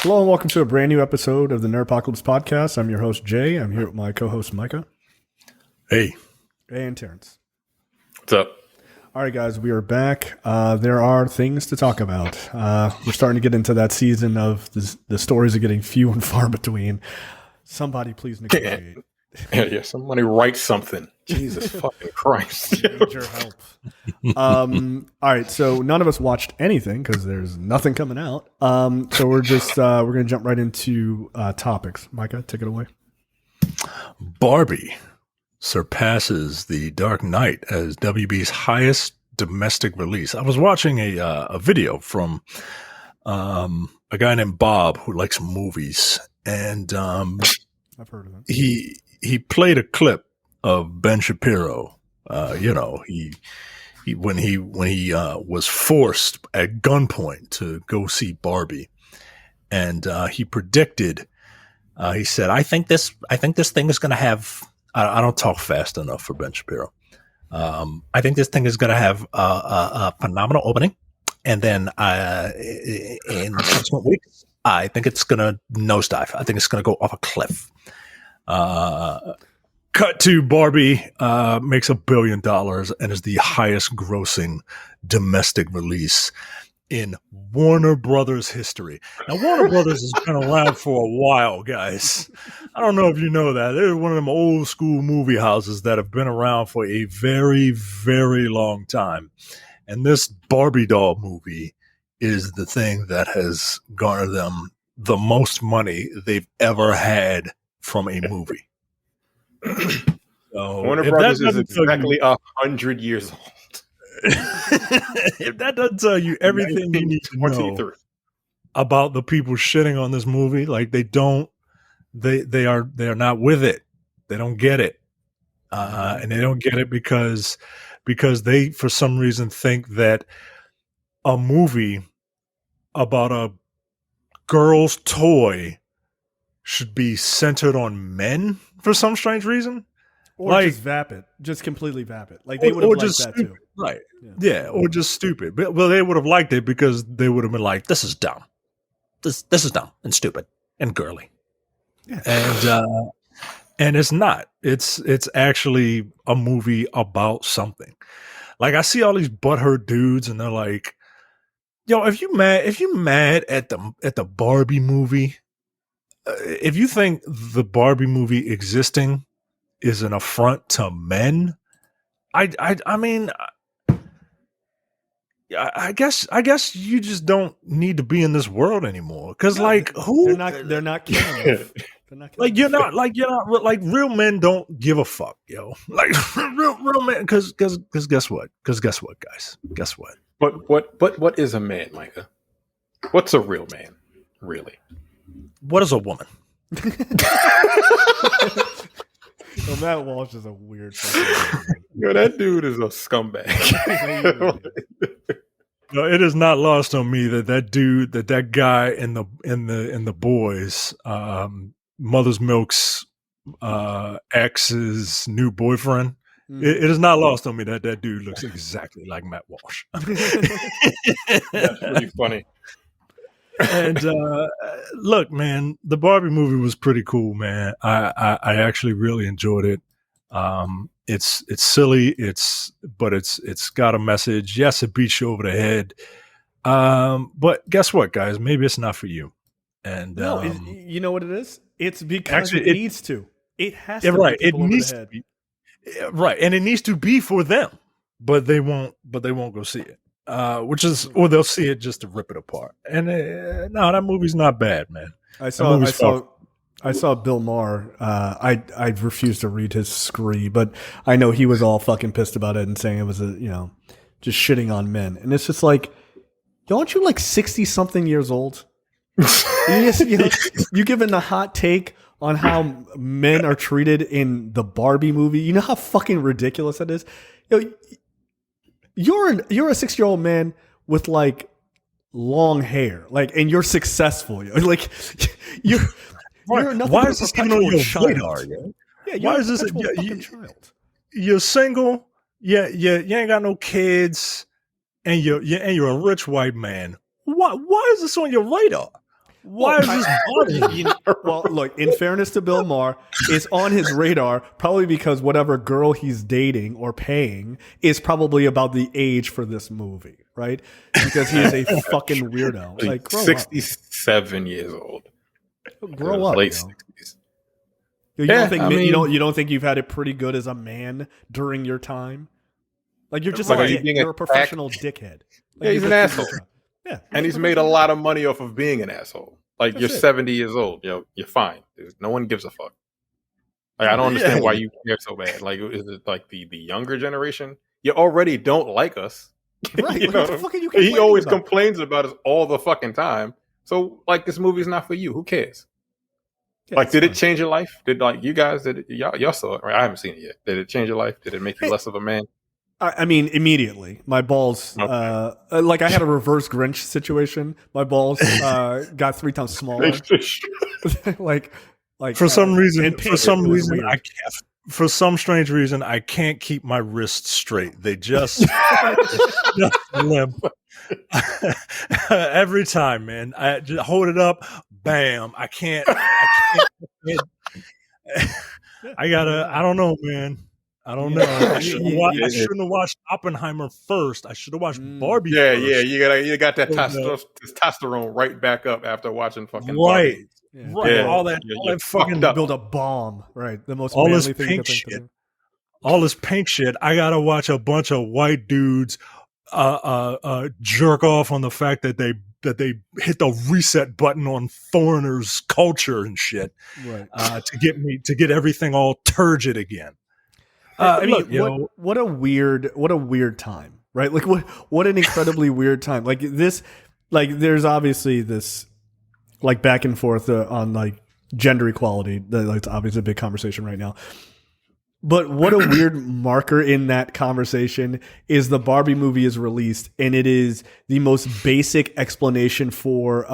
Hello and welcome to a brand new episode of the Nerdpocalypse Podcast. I'm your host, Jay. I'm here with my co-host, Micah. Hey. And Terrence. What's up? All right, guys, we are back. There are things to talk about. We're starting to get into that season of the stories are getting few and far between. Somebody please negotiate. Yeah, somebody write something. Jesus fucking Christ. Need your help. All right, so none of us watched anything because there's nothing coming out. So we're just we're gonna jump right into topics. Micah, take it away. Barbie surpasses The Dark Knight as WB's highest domestic release. I was watching a video from a guy named Bob who likes movies, and I've heard of it. He played a clip of Ben Shapiro. He when he was forced at gunpoint to go see Barbie, and he predicted. He said, "I think this thing is going to have." I don't talk fast enough for Ben Shapiro. I think this thing is going to have a phenomenal opening, and then in subsequent weeks, I think it's going to nosedive. I think it's going to go off a cliff. Cut to Barbie makes $1 billion and is the highest grossing domestic release in Warner Brothers history. Now, Warner Brothers has been around for a while, guys. I don't know if you know that. They're one of them old school movie houses that have been around for a very, very long time. And this Barbie doll movie is the thing that has garnered them the most money they've ever had from a movie. So Warner Brothers is exactly 100 years old. If that doesn't tell you everything you need to know about the people shitting on this movie, like they are not with it. They don't get it. And they don't get it because they, for some reason, think that a movie about a girl's toy should be centered on men for some strange reason. Or just vapid. Just completely vapid. Like they would have liked that too. Right. Yeah, or just stupid. But well, they would have liked it because they would have been like, this is dumb. This is dumb and stupid and girly. Yeah. And it's not. It's actually a movie about something. Like I see all these butthurt dudes and they're like, yo, if you mad at the Barbie movie, if you think the Barbie movie existing is an affront to men, I mean, I guess you just don't need to be in this world anymore. Because who they're not killing. Like you're not like real men don't give a fuck, yo. Like real men, because guess what? Guys, guess what? What is a man, Micah? What's a real man, really? What is a woman? Well, Matt Walsh is a weird Yo, that dude is a scumbag. No, it is not lost on me that guy in the boys, Mother's Milk's ex's new boyfriend. It is not lost on me that dude looks exactly like Matt Walsh. That's pretty funny. And look, man, the Barbie movie was pretty cool, man. I actually really enjoyed it. It's silly, but it's got a message. Yes, it beats you over the head. But guess what, guys? Maybe it's not for you. And no, you know what it is? It's because it needs to. It has to. Right. It needs to be. Right, and it needs to be for them, but they won't go see it. Or they'll see it just to rip it apart. And no, that movie's not bad, man. I saw Bill Maher. I refused to read his scree, but I know he was all fucking pissed about it and saying it was just shitting on men. And it's just like, aren't you like 60 something years old? You giving a hot take on how men are treated in the Barbie movie. You know how fucking ridiculous that is. You're a 6-year-old man with like long hair, like, and you're successful. Like you're nothing. Why is this even on your radar? Yeah, why is this fucking child? You're single. Yeah, you ain't got no kids, and you're a rich white man. Why is this on your radar? Why is this bothering you? Well, look, in fairness to Bill Maher, it's on his radar probably because whatever girl he's dating or paying is probably about the age for this movie, right? Because he is a fucking weirdo. Like, grow 67 years old. Grow up, late yo. 60s. You Yeah, don't think I mean- you don't think you've had it pretty good as a man during your time? Like you're just Like, like are you a, being you're a attacked? professional dickhead. Like, Yeah, he's you're an just- asshole. Yeah, And he's made a lot of money off of being an asshole. Like, That's you're it. 70 years old. You're fine. No one gives a fuck. Like, I don't understand why you care so bad. Like, is it like the younger generation? You already don't like us. right. You Like, know? what the fuck are you He complaining always about? complains about us all the fucking time. So, like, this movie's not for you. Who cares? Yeah, Like, it's did fine. it change your life? Did y'all saw it, right? I haven't seen it yet. Did it change your life? Did it make you less of a man? I mean, immediately, my balls, Okay. like I had a reverse Grinch situation. My balls got 3 times smaller. like, For some reason, and for some it was reason, weird. I can't. For some strange reason, I can't keep my wrists straight. They just, just limp every time, man. I just hold it up, bam. I can't. I gotta. I don't know, man. I don't know. I shouldn't have watched Oppenheimer first. I should have watched Barbie. Yeah, first. yeah. You got that Oh, testosterone right back up after watching fucking Right. Barbie. Yeah. Right, Yeah. all that You're fucking fucked up. Build a bomb, right? The most All manly this thing you pink could think shit. to do. all this pink shit. I gotta watch a bunch of white dudes jerk off on the fact that they hit the reset button on foreigners' culture and shit, Right. to get everything all turgid again. I mean, look, what a weird time, right? Like what an incredibly weird time. Like this, like there's obviously this like back and forth on like gender equality. Like it's obviously a big conversation right now. But what a weird marker in that conversation is the Barbie movie is released, and it is the most basic explanation for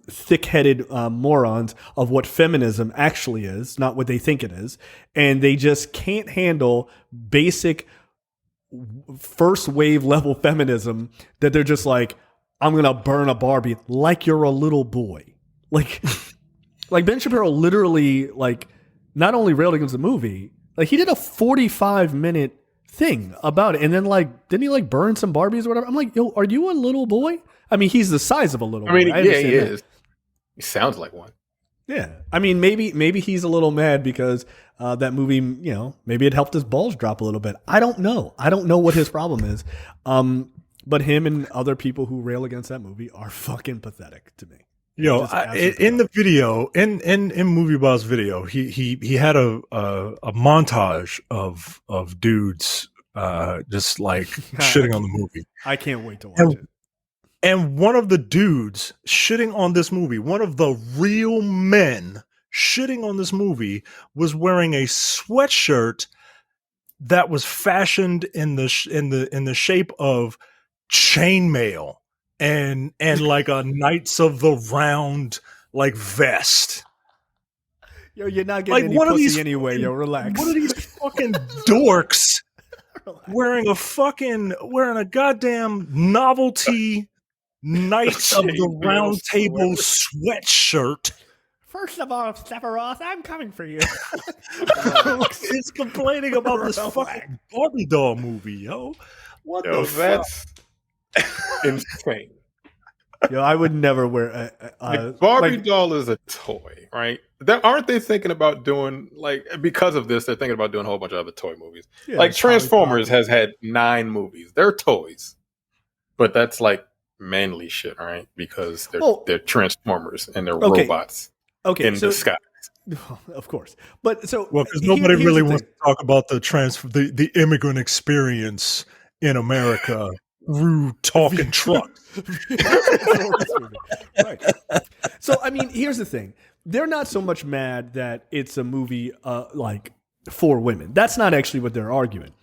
thick-headed morons of what feminism actually is, not what they think it is. And they just can't handle basic first wave level feminism that they're just like, I'm going to burn a Barbie like you're a little boy. Like Ben Shapiro literally like not only railed against the movie, like he did a 45-minute thing about it, and then like didn't he like burn some Barbies or whatever? I'm like, yo, are you a little boy? I mean, he's the size of a little boy. I mean, I yeah, understand he that. is. He sounds like one. Yeah, I mean, maybe he's a little mad because that movie, you know, maybe it helped his balls drop a little bit. I don't know. I don't know what his problem is. But him and other people who rail against that movie are fucking pathetic to me. Yo, Just absolutely in the video, in Movie Boss video, he had a montage of dudes just like shitting on the movie. I can't wait to watch it. And one of the dudes shitting on this movie, one of the real men shitting on this movie, was wearing a sweatshirt that was fashioned in the shape of chainmail and like a Knights of the Round like vest. Yo, you're not Like, getting any what are these pussy anyway. Yo, relax. What are these fucking dorks wearing a goddamn novelty Knights of the Round Table sweatshirt? First of all, Sephiroth, I'm coming for you. It's complaining about this fucking Barbie doll movie, yo. What Yo, the fuck? that's insane. Yo, I would never wear Like, Barbie like- doll is a toy, right? Aren't they thinking about doing, like, because of this, they're thinking about doing a whole bunch of other toy movies. Yeah, Like, Polly Transformers Pocket. has had 9 movies. They're toys. But that's, like, manly shit, right? Because they're Transformers and they're Okay. robots Okay, in so disguise. of course, but so Well, because here- nobody here's really the wants thing. to talk about the immigrant experience in America through talking trucks. Right. So I mean, here's the thing: they're not so much mad that it's a movie like for women. That's not actually what they're arguing.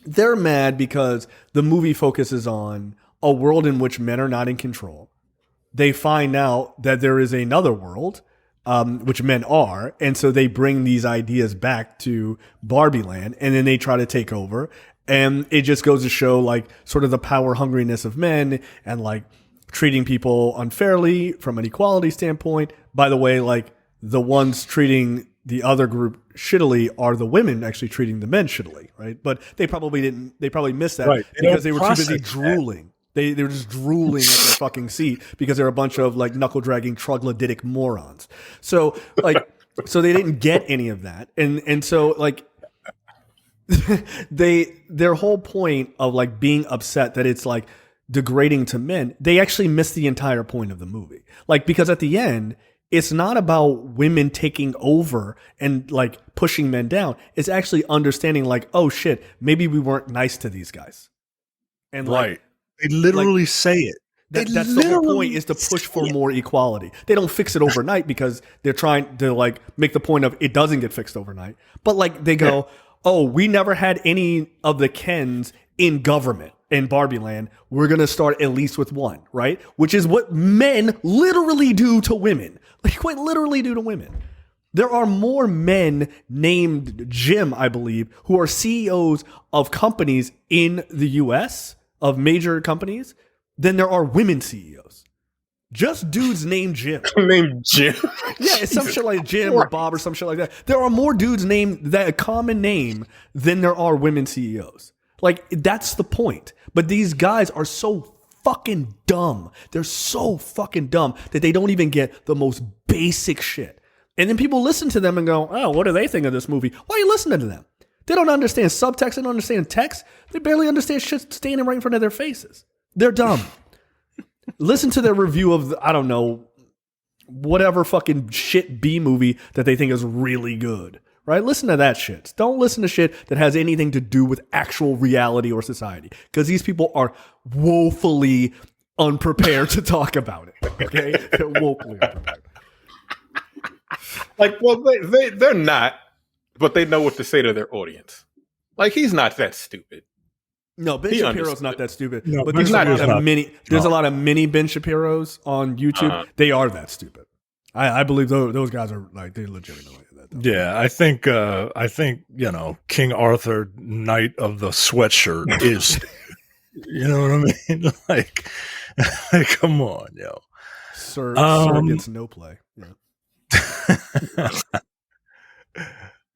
They're mad because the movie focuses on a world in which men are not in control. They find out that there is another world, which men are, and so they bring these ideas back to Barbie Land, and then they try to take over. And it just goes to show, like, sort of the power hungriness of men and, like, treating people unfairly from an equality standpoint. By the way, like the ones treating the other group shittily are the women actually treating the men shittily, right? But they probably missed that because they were too busy drooling. They were just drooling at their fucking seat because they're a bunch of like knuckle dragging troglodytic morons. So like, so they didn't get any of that. And so like their whole point of like being upset that it's like degrading to men, they actually missed the entire point of the movie. Like, because at the end, it's not about women taking over and like pushing men down. It's actually understanding like, oh shit, maybe we weren't nice to these guys. And like, they literally say it. That's the whole point, is to push for more equality. They don't fix it overnight because they're trying to like make the point of it doesn't get fixed overnight. But like they go, oh, we never had any of the Kens in government in Barbie Land. We're going to start at least with one, right? Which is what men literally do to women. Like quite literally do to women. There are more men named Jim, I believe, who are CEOs of companies in the US, of major companies, than there are women CEOs. Just dudes named Jim. Named Jim? Yeah, it's some shit like Jim or Bob or some shit like that. There are more dudes named that common name than there are women CEOs. Like, that's the point. But these guys are so fucking dumb. They're so fucking dumb that they don't even get the most basic shit. And then people listen to them and go, oh, what do they think of this movie? Why are you listening to them? They don't understand subtext. They don't understand text. They barely understand shit standing right in front of their faces. They're dumb. Listen to their review of, I don't know, whatever fucking shit B movie that they think is really good. Right? Listen to that shit. Don't listen to shit that has anything to do with actual reality or society. Because these people are woefully unprepared to talk about it. Okay? They're woefully unprepared. Like, well, they're not, but they know what to say to their audience. Like, he's not that stupid. No, Ben Shapiro's not that stupid. No, but there's Ben Shapiro's a lot of mini Ben Shapiro's on YouTube. Uh-huh. They are that stupid. I believe those guys are like, they legitimately that. Yeah, I think you know, King Arthur, Knight of the Sweatshirt is, you know what I mean? Like come on, yo. Sir gets no play. Yeah.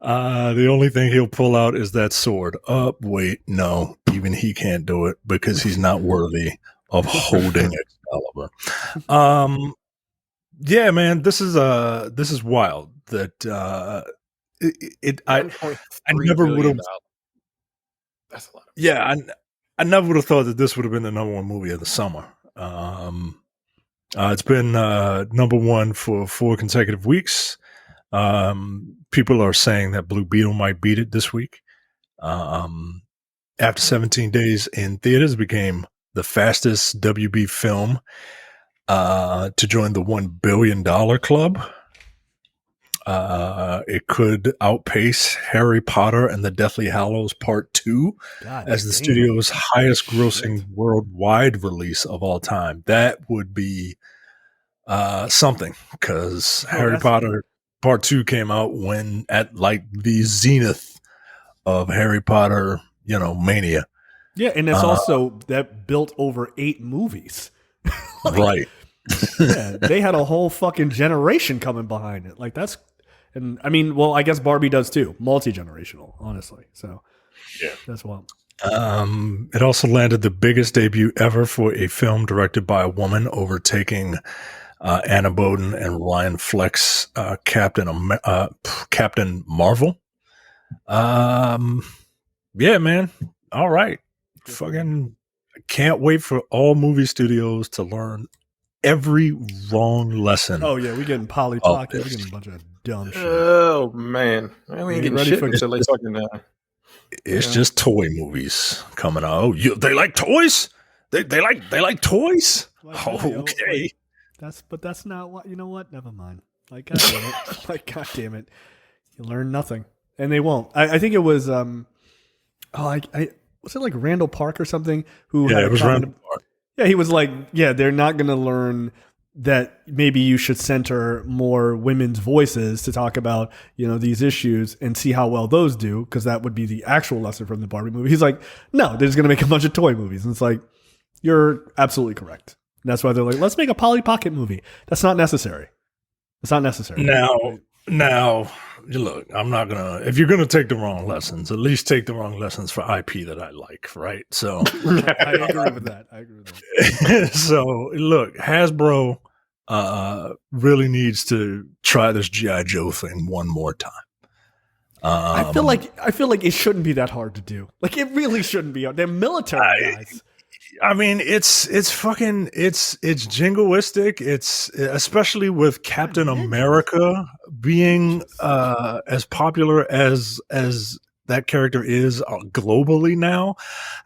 The only thing he'll pull out is that sword. Wait, no, even he can't do it because he's not worthy of holding Excalibur. Yeah, man, this is wild. That I never would have. That's a lot. Yeah, I never would have thought that this would have been the number one movie of the summer. It's been number one for 4 consecutive weeks. People are saying that Blue Beetle might beat it this week. After 17 days in theaters, it became the fastest WB film to join the $1 billion club. It could outpace Harry Potter and the Deathly Hallows Part 2 as the studio's highest grossing worldwide release of all time. That would be something, because Harry Potter Part 2 came out when at like the zenith of Harry Potter, you know, mania. Yeah, and it's also that built over 8 movies. Like, right. Yeah, they had a whole fucking generation coming behind it. Like that's, and I mean, well, I guess Barbie does too. Multi-generational, honestly. So yeah, that's wild. It also landed the biggest debut ever for a film directed by a woman, overtaking Anna Boden and Ryan Fleck's Captain Marvel. Yeah, man. All right. Fucking can't wait for all movie studios to learn every wrong lesson. Oh yeah, we getting Polly Pocket. We getting a bunch of dumb shit. Oh man, I ain't getting shit until they fucking now. It's just toy movies coming out. Oh, they like toys? They like toys? Well, okay. That's not what, you know what? Never mind. Like, God damn it. Like, God damn it. You learn nothing. And they won't. I think it was, was it like Randall Park or something? Yeah, it was Randall Park. Yeah, he was like, yeah, they're not going to learn that maybe you should center more women's voices to talk about, you know, these issues and see how well those do, because that would be the actual lesson from the Barbie movie. He's like, no, they're just going to make a bunch of toy movies. And it's like, you're absolutely correct. And that's why they're like, let's make a Polly Pocket movie. That's not necessary. It's not necessary. Now, look, I'm not gonna. If you're gonna take the wrong lessons, at least take the wrong lessons for IP that I like, right? So I agree with that. So look, Hasbro really needs to try this G.I. Joe thing one more time. I feel like it shouldn't be that hard to do. Like it really shouldn't be. They're military guys. I mean, it's jingoistic. It's especially with Captain America being as popular as that character is globally now.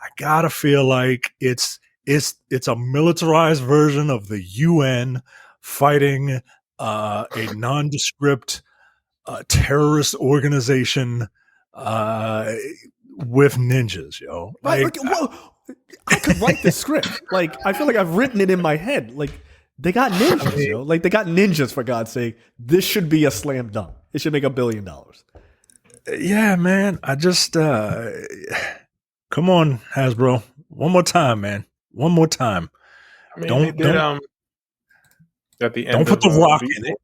I gotta feel like it's a militarized version of the UN fighting a nondescript terrorist organization with ninjas, yo. Like, I could write the script. Like, I feel like I've written it in my head. Like, they got ninjas, yo. Like, they got ninjas, for God's sake. This should be a slam dunk. It should make $1 billion. Yeah, man. I just, come on, Hasbro. One more time, man. One more time. I mean, don't at the end. Don't put the rock in it.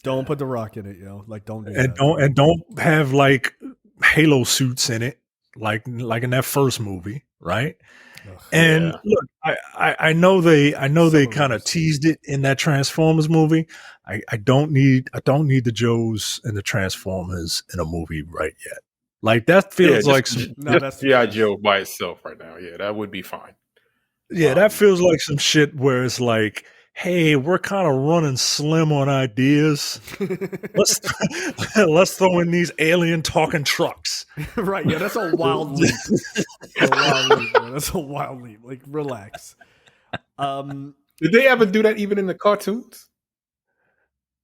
Don't put the rock in it, yo. Like, don't do and that. Don't have like Halo suits in it, like in that first movie, right? And look, I know they kind of teased it in that Transformers movie. I don't need the Joes and the Transformers in a movie right yet. Like that feels like that's G.I. Joe by itself right now. Yeah, that would be fine. Yeah, that feels like some shit where it's like, hey, we're kind of running slim on ideas. Let's throw in these alien talking trucks. Right, yeah, that's a wild leap. That's a wild leap. Like, relax. Did they ever do that even in the cartoons?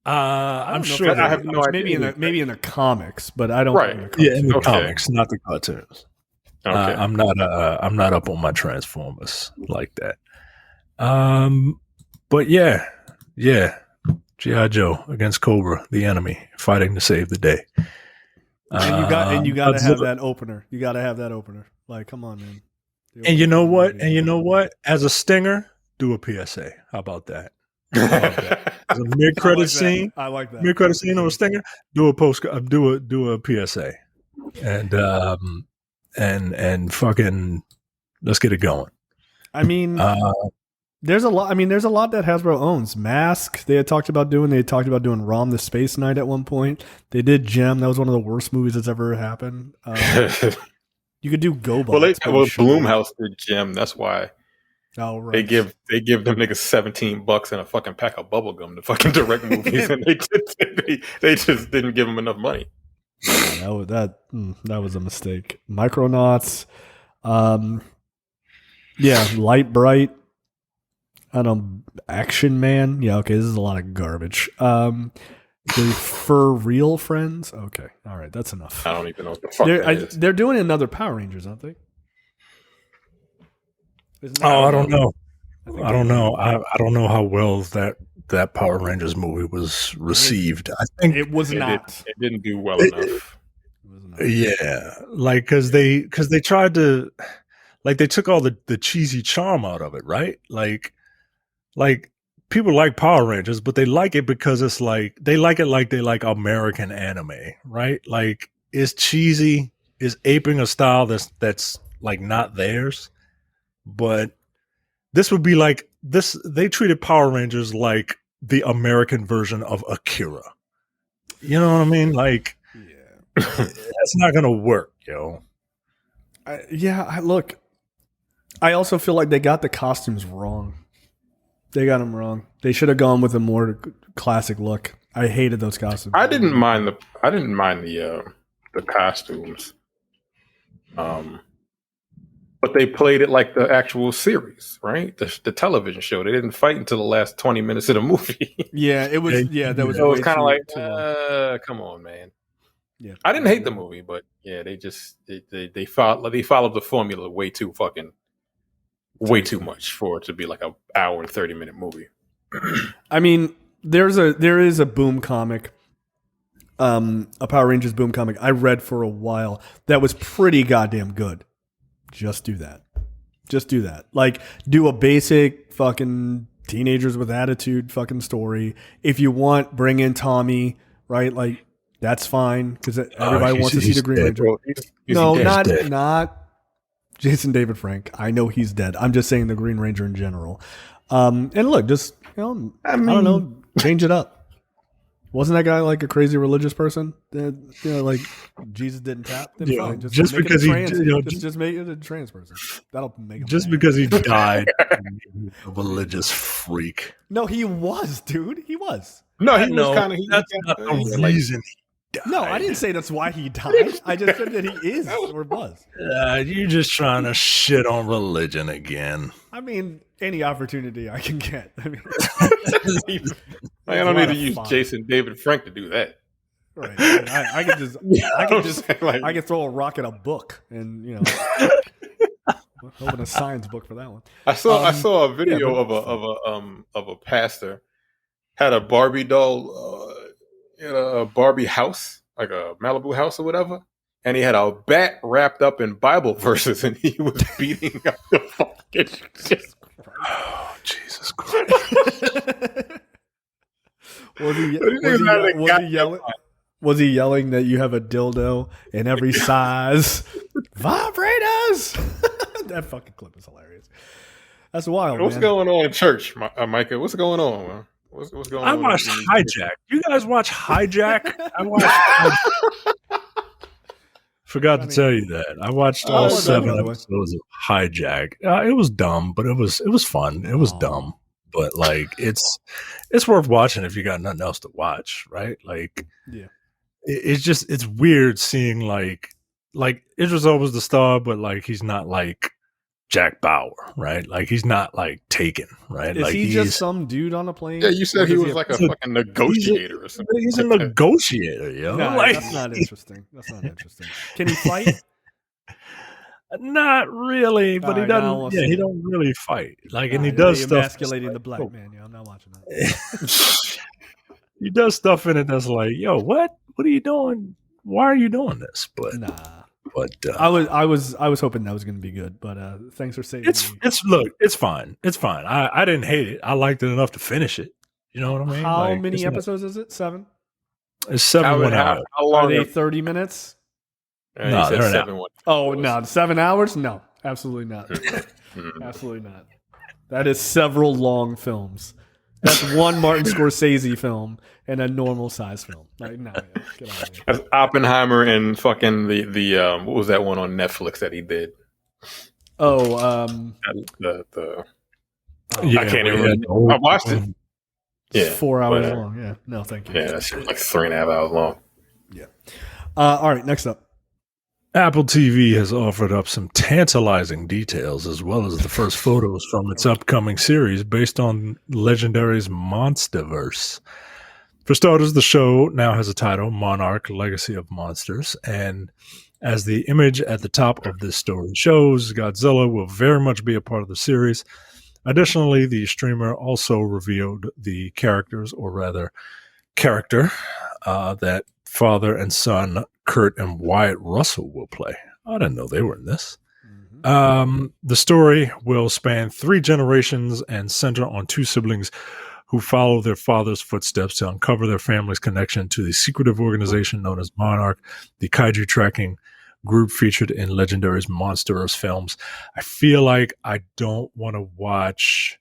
I'm sure. I have no idea. Maybe in the comics, but I don't. Right. In the comics, not the cartoons. Okay. I'm not up on my Transformers like that. But yeah, G.I. Joe against Cobra, the enemy, fighting to save the day. And you got to have that opener. You got to have that opener. Like, come on, man. And you know what? As a stinger, do a PSA. How about that? As a mid-credit scene. I like that. Mid-credit scene on a stinger. Do a PSA. And fucking let's get it going. I mean, there's a lot that Hasbro owns. Mask, they had talked about doing Rom the Space Knight at one point. They did Gem. That was one of the worst movies that's ever happened. You could do GoBots. Well, Blumhouse did Gem. That's why. Oh, right. They give them niggas $17 and a fucking pack of bubble gum to fucking direct movies, and they just didn't give them enough money. Yeah, that was a mistake. Micronauts, Light Bright. I don't know, Action Man. Yeah, okay, this is a lot of garbage. The For Real Friends. Okay, all right, that's enough. I don't even know what the fuck that is. They're doing another Power Rangers, aren't they? I don't know. I don't know. I don't know how well that Power Rangers movie was received. I think it was not. It didn't do well enough. Yeah, like because they tried to, like, they took all the cheesy charm out of it, right? Like people like Power Rangers, but they like it because it's like they like American anime, right? Like it's cheesy, is aping a style that's like not theirs. But this would be like this. They treated Power Rangers like the American version of Akira. You know what I mean? Like, that's not gonna work, yo. Look. I also feel like they got the costumes wrong. They got them wrong. They should have gone with a more classic look. I hated those costumes. I didn't mind the costumes. But they played it like the actual series, right? The television show. They didn't fight until the last 20 minutes of the movie. Yeah, it was. Yeah, that was. So it was kind of like, come on, man. Yeah, I didn't hate the movie, but yeah, they followed the formula way too much for it to be like an hour and 30-minute movie. I mean, there is a Boom comic, a Power Rangers Boom comic I read for a while that was pretty goddamn good. Just do that. Just do that. Like, do a basic fucking teenagers with attitude fucking story. If you want, bring in Tommy, right? Like, that's fine because everybody wants to see the Green Ranger. Bro, No, dead. not Jason David Frank. I know he's dead. I'm just saying the Green Ranger in general. And look, just I don't know, change it up. Wasn't that guy like a crazy religious person? That, like Jesus didn't tap. Then fine. Just make because just make it a trans person. That'll make him just mad. because he died, a religious freak. No, he was, dude. He was. No, he was kind of. That's not the reason he died. No, I didn't say that's why he died. I just said that he is or was. You're just trying to shit on religion again. I mean, any opportunity I can get. I mean, I don't need to use Jason David Frank to do that. Right. I can throw a rock at a book and open a science book for that one. I saw a video of a pastor had a Barbie doll in a Barbie house, like a Malibu house or whatever, and he had a bat wrapped up in Bible verses, and he was beating up the fucking shit. Oh, Jesus Christ! Was he yelling that you have a dildo in every size? Vibrators! That fucking clip is hilarious. That's wild. What's going on in church, Micah? What's going on, man? What's going on? I watched Hijack. You guys watch Hijack? I watched Hijack. Forgot to tell you that. I watched all 7 episodes of Hijack. It was dumb, but it was fun. It was dumb. But like it's worth watching if you got nothing else to watch, right? Like it's weird seeing like Idris Elba's the star, but like he's not like Jack Bauer, right? Like he's not like Taken, right? Is like he just some dude on a plane? Yeah, you said he was like a fucking negotiator or something. He's a negotiator, yo. No, like, that's not interesting. That's not interesting. Can he fight? Not really, but he doesn't. Yeah, he don't really fight. Like, and he does stuff. Emasculating the black man. Yeah, I'm not watching that. He does stuff in it that's like, yo, what? What are you doing? Why are you doing this? But nah. But I was hoping that was going to be good. But thanks for saying it's fine. It's fine. I didn't hate it. I liked it enough to finish it. You know what I mean? How many episodes is it? 7. It's 7 1 hour. How long are they? 30 minutes? No, they're 7 1. Oh no, 7 hours? No, absolutely not. Absolutely not. That is several long films. That's one Martin Scorsese film and a normal size film. Like, no, get out of here. That's Oppenheimer and fucking the what was that one on Netflix that he did? Oh, I can't even remember. I watched it. Yeah, 4 hours long. Yeah, no, thank you. Yeah, that's like 3.5 hours long. Yeah. All right, next up. Apple TV has offered up some tantalizing details as well as the first photos from its upcoming series based on Legendary's Monsterverse. For starters, the show now has a title, Monarch: Legacy of Monsters, and as the image at the top of this story shows, Godzilla will very much be a part of the series. Additionally, the streamer also revealed the characters, or rather, character that father and son Kurt and Wyatt Russell will play. I didn't know they were in this. The story will span 3 generations and center on 2 siblings who follow their father's footsteps to uncover their family's connection to the secretive organization known as Monarch, the kaiju tracking group featured in Legendary's Monsterverse films. I feel like I don't want to watch...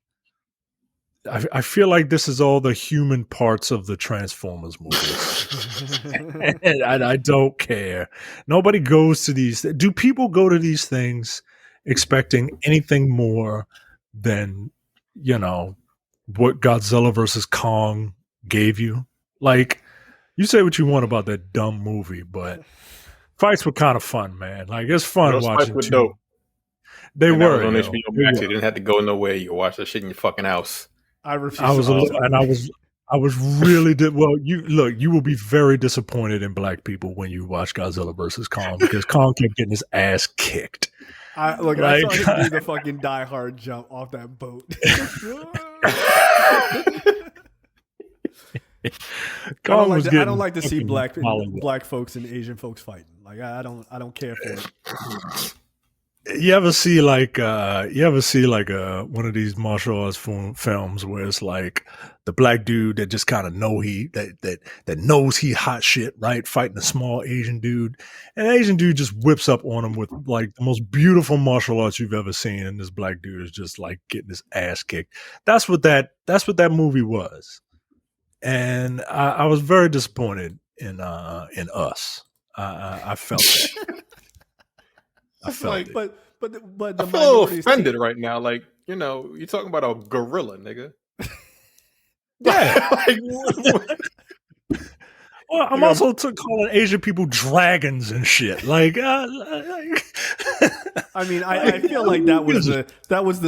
I feel like this is all the human parts of the Transformers movies. And I don't care. Nobody goes to these. Do people go to these things expecting anything more than, what Godzilla versus Kong gave you? Like, you say what you want about that dumb movie, but fights were kind of fun, man. Like, it's fun watching. Fights were dope. They were on HBO Max. You didn't have to go nowhere. You could watch that shit in your fucking house. I was really you will be very disappointed in black people when you watch Godzilla versus Kong because Kong kept getting his ass kicked. I saw him do the fucking Die Hard jump off that boat. I don't like to see black folks and Asian folks fighting. Like I don't care for it. You ever see like one of these martial arts films where it's like the black dude that just kind of that knows he hot shit, right? Fighting a small Asian dude, and the Asian dude just whips up on him with like the most beautiful martial arts you've ever seen, and this black dude is just like getting his ass kicked. That's what that movie was, and I was very disappointed in Us. I felt that. I felt like, it. But I the feel a little minorities offended right now. Like, you know, you're talking about a gorilla, nigga. Yeah. Like, Well, I'm also calling Asian people dragons and shit. Like, I mean, I feel like that was the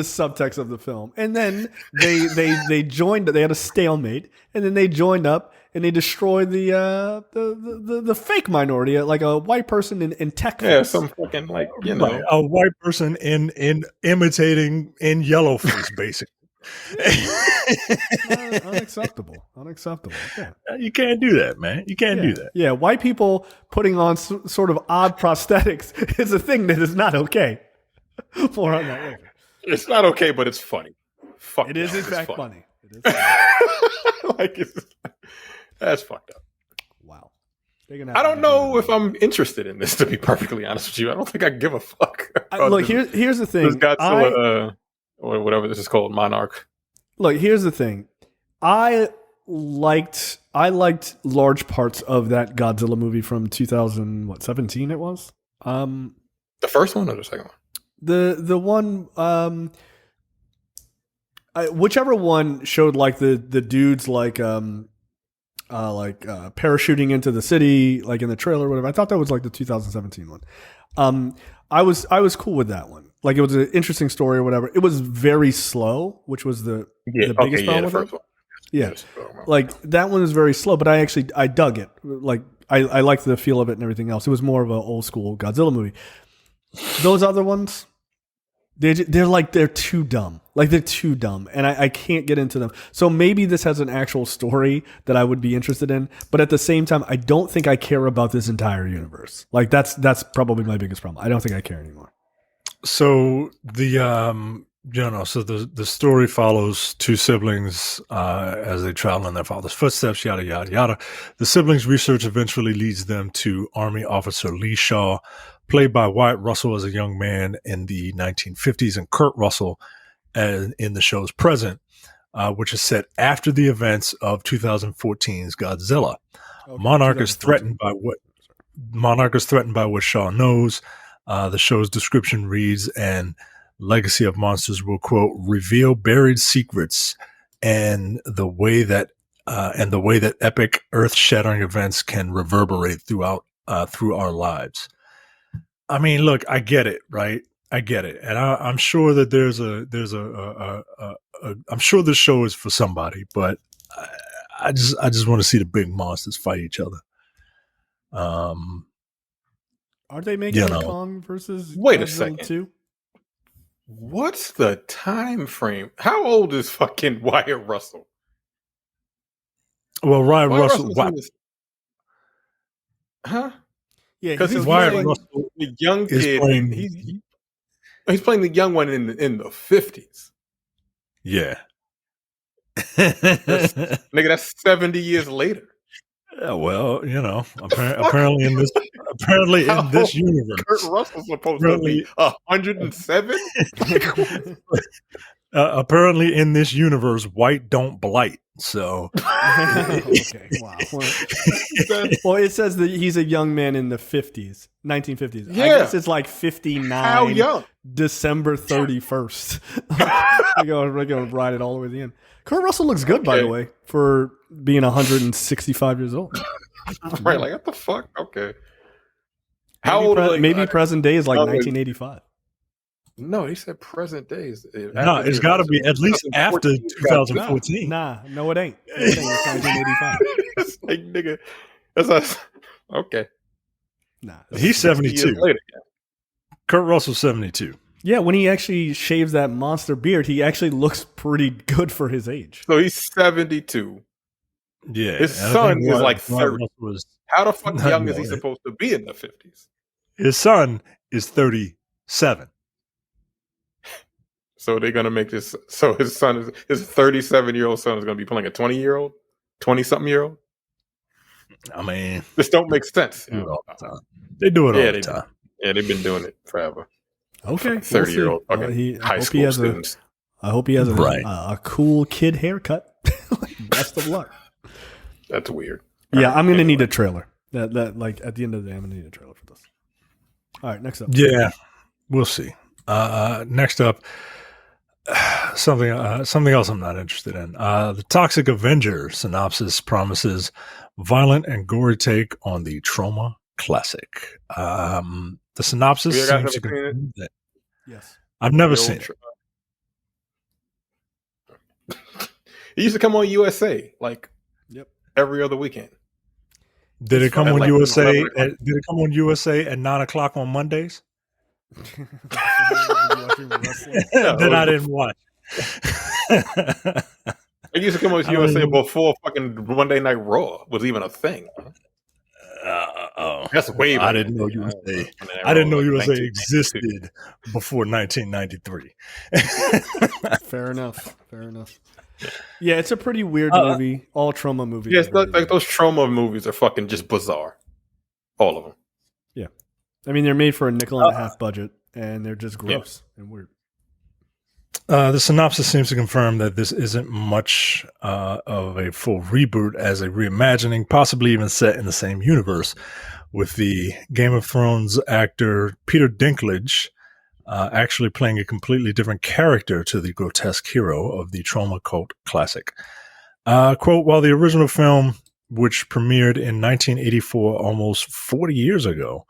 subtext of the film, and then they joined. They had a stalemate, and then they joined up and they destroyed the fake minority, like a white person in tech. yeah, some fucking like, you know, right, a white person in imitating in yellowface, basically. Unacceptable. Yeah. You can't do that, man. You can't do that. Yeah, white people putting on sort of odd prosthetics is a thing that is not okay. More on that later. It's not okay, but it's funny. Fuck it is in it's fact funny. It is funny. Like, that's fucked up. Wow. I don't know if I'm interested in this, to be perfectly honest with you. I don't think I give a fuck. Look, here's the thing. This Godzilla, or whatever this is called, Monarch. Look, here's the thing. I liked large parts of that Godzilla movie from 2017 it was. The first one or the second one? The one whichever one showed like the dudes like parachuting into the city, like in the trailer or whatever. I thought that was like the 2017 one. I was cool with that one. Like, it was an interesting story or whatever. It was very slow, which was the biggest problem with it. Yeah. Like, that one is very slow, but I dug it. Like, I liked the feel of it and everything else. It was more of an old school Godzilla movie. Those other ones, they're too dumb. Like, they're too dumb, and I can't get into them. So maybe this has an actual story that I would be interested in, but at the same time, I don't think I care about this entire universe. Like, that's probably my biggest problem. I don't think I care anymore. So the story follows two siblings as they travel in their father's footsteps, yada yada yada. The siblings' research eventually leads them to Army Officer Lee Shaw, played by Wyatt Russell as a young man in the 1950s, and Kurt Russell in the show's present, which is set after the events of 2014's Godzilla. Okay, Monarch is threatened by what Shaw knows. The show's description reads, and Legacy of Monsters will, quote, reveal buried secrets and the way that epic earth-shattering events can reverberate through our lives. I mean, look, I get it, right? I get it, and I'm sure that I'm sure this show is for somebody, but I just want to see the big monsters fight each other. Are they making Kong versus Wait Godzilla a second. 2? What's the time frame? How old is fucking Wyatt Russell? Well, Wyatt Russell. Huh? Yeah, because Wyatt Russell, the young kid. He's playing the young one in the 50s. Yeah, that's 70 years later. Yeah, well, apparently in this universe, Kurt Russell's supposed to be 107. Apparently in this universe, white don't blight. So, okay, wow. Well, it says that he's a young man in the 50s, 1950s. Yeah. I guess it's like 59. How young? December 31st. We're going to ride it all the way to the end. Kurt Russell looks good, by the way, for being 165 years old. Right, like, what the fuck? Okay. How old? Maybe present day is like 1985. No, he said present days. No, it's got to be at least after 2014. No, it ain't. It's 1985. It's like, nigga, that's us. Okay. Nah, he's 72. Later, Kurt Russell's 72. Yeah, when he actually shaves that monster beard, he actually looks pretty good for his age. So he's 72. Yeah. His son is like 30. How the fuck young is he supposed to be in the 50s? His son is 37. So they're gonna make this. So his 37-year-old son is gonna be playing a 20-year-old, 20-something-year-old. I mean, this don't make sense. They do it all the time. They do it all the time. Yeah, they've been doing it forever. Okay, 30-year-old high school students. I hope he has a cool kid haircut. Best of luck. That's weird. Yeah, I'm gonna need a trailer. That like at the end of the day, I'm gonna need a trailer for this. All right, next up. Yeah, we'll see. Next up, something else I'm not interested in. The Toxic Avenger synopsis promises violent and gory take on the Trauma classic. The synopsis seems to confirm that. Yes, I've never seen it. It used to come on USA like every other weekend. Did it come on USA? Did it come on USA at 9:00 on Mondays? That I didn't watch. It used to come on USA before fucking Monday Night Raw was even a thing. That's way. I didn't know USA. I didn't know USA existed before 1993. Fair enough. Yeah, it's a pretty weird movie. All trauma movies. Yeah, it's like those trauma movies are fucking just bizarre. All of them. Yeah. I mean, they're made for a $1.50 budget, and they're just gross and weird. The synopsis seems to confirm that this isn't much of a full reboot as a reimagining, possibly even set in the same universe, with the Game of Thrones actor Peter Dinklage actually playing a completely different character to the grotesque hero of the trauma cult classic. Quote, while the original film, which premiered in 1984, almost 40 years ago,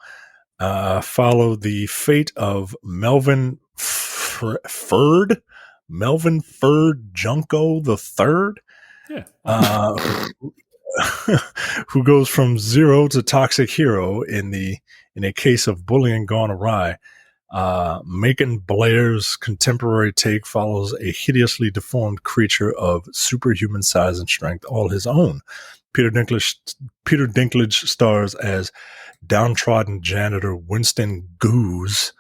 followed the fate of Melvin Ferd Junko III, who goes from zero to toxic hero in a case of bullying gone awry. Macon Blair's contemporary take follows a hideously deformed creature of superhuman size and strength, all his own. Peter Dinklage stars as downtrodden janitor Winston Goose,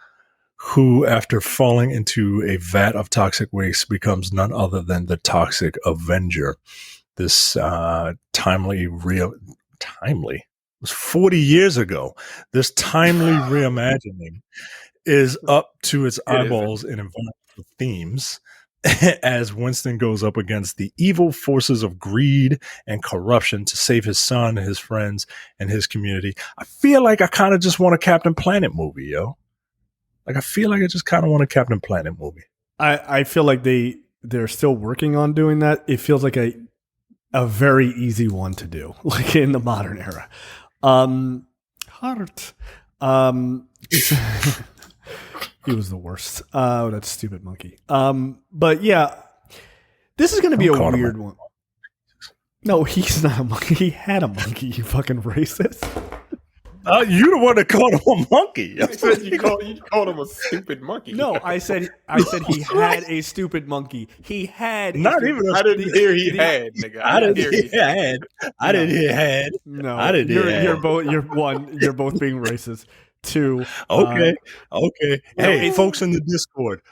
who, after falling into a vat of toxic waste, becomes none other than the Toxic Avenger. This timely, it was 40 years ago. This timely reimagining is up to its eyeballs in environmental themes as Winston goes up against the evil forces of greed and corruption to save his son, his friends, and his community. I feel like I kind of just want a Captain Planet movie, yo. Like, I feel like I just kind of want a Captain Planet movie. I feel like they're still working on doing that. It feels like a very easy one to do, like in the modern era. He was the worst. Oh, that stupid monkey. But yeah, this is going to be a weird one. No, he's not a monkey. He had a monkey, you fucking racist. You the one that called him a monkey. You called him a stupid monkey. No, I said he had a stupid monkey. He had not even. I didn't hear he had, nigga. I didn't hear had. I didn't hear had. No, I didn't hear. You're both. You're one. You're both being racist. Two. Okay. Hey, folks in the Discord.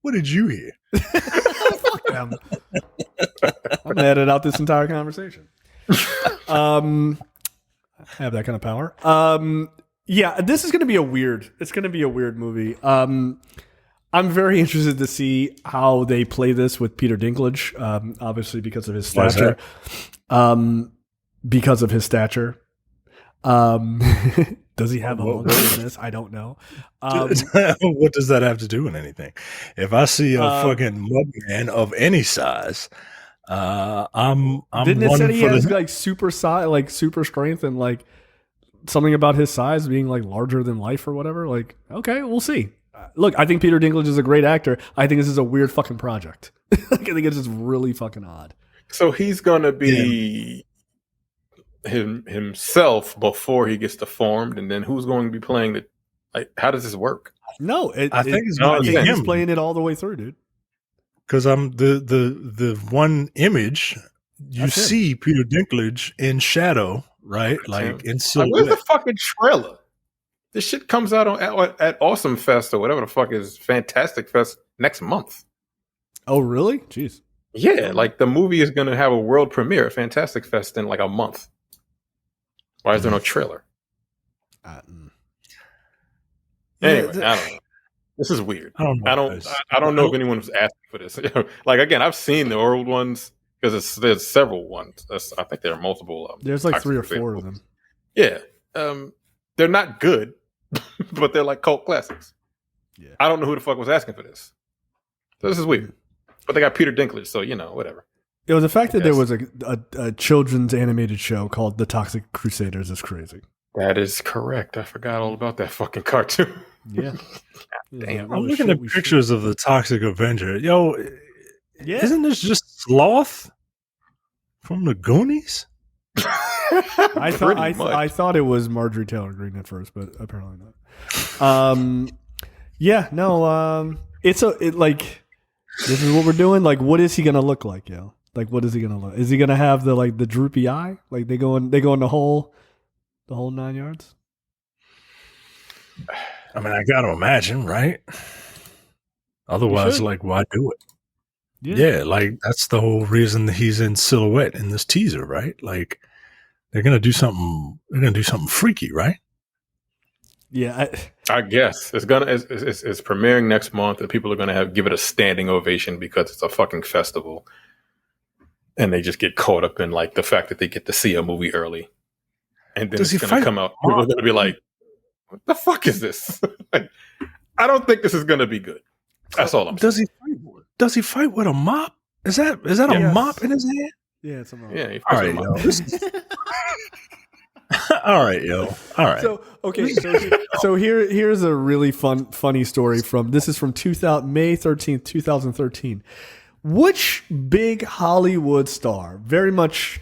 What did you hear? Fuck them. I'm gonna edit out this entire conversation. I have that kind of power. Yeah, this is going to be it's going to be a weird movie. I'm very interested to see how they play this with Peter Dinklage, obviously because of his stature. Does he have a monkey in this? I don't know. What does that have to do with anything? If I see a fucking mud man of any size, I'm didn't it say he has like super size, like super strength, and like something about his size being like larger than life or whatever? Like, okay, we'll see. Look, I think Peter Dinklage is a great actor. I think this is a weird fucking project. Like, I think it's just really fucking odd. So he's gonna be himself before he gets deformed, and then who's going to be playing the? Like, how does this work? No, I think he's playing it all the way through, dude. Because I'm the one image you see Peter Dinklage in shadow, right? Like in silhouette. Where's the fucking trailer? This shit comes out at Awesome Fest or whatever the fuck is Fantastic Fest next month. Oh, really? Jeez. Yeah, like the movie is going to have a world premiere at Fantastic Fest in like a month. Why is there no trailer? Anyway, I don't know. This is weird. I don't know if anyone was asking for this. Like again, I've seen the old ones because there's several ones. I think there are multiple. There's like 3 or 4 of them. Yeah, they're not good, but they're like cult classics. Yeah, I don't know who the fuck was asking for this. So this is weird. But they got Peter Dinklage, so whatever. It was the fact that there was a children's animated show called The Toxic Crusaders is crazy. That is correct. I forgot all about that fucking cartoon. Yeah. Damn. I'm looking at pictures of the Toxic Avenger. Yo, isn't this just Sloth from the Goonies? I thought it was Marjorie Taylor Greene at first, but apparently not. This is what we're doing. Like, what is he gonna look like, yo? Like, what is he gonna look? Is he gonna have the droopy eye? Like they go in the whole 9 yards? I mean, I got to imagine, right? Otherwise, why do it? Yeah, like that's the whole reason that he's in silhouette in this teaser, right? Like they're gonna do something. They're gonna do something freaky, right? Yeah, I guess it's premiering next month, and people are gonna give it a standing ovation because it's a fucking festival, and they just get caught up in like the fact that they get to see a movie early, and then it's gonna come out. People are gonna be like, "What the fuck is this?" Like, I don't think this is gonna be good. That's all I'm saying. Does he fight with a mop? Is that a mop in his hand? Yeah, it's a mop. Yeah, all right, yo. All right, yo. All right. So okay, so here's a really funny story from May 13th, 2013. Which big Hollywood star, very much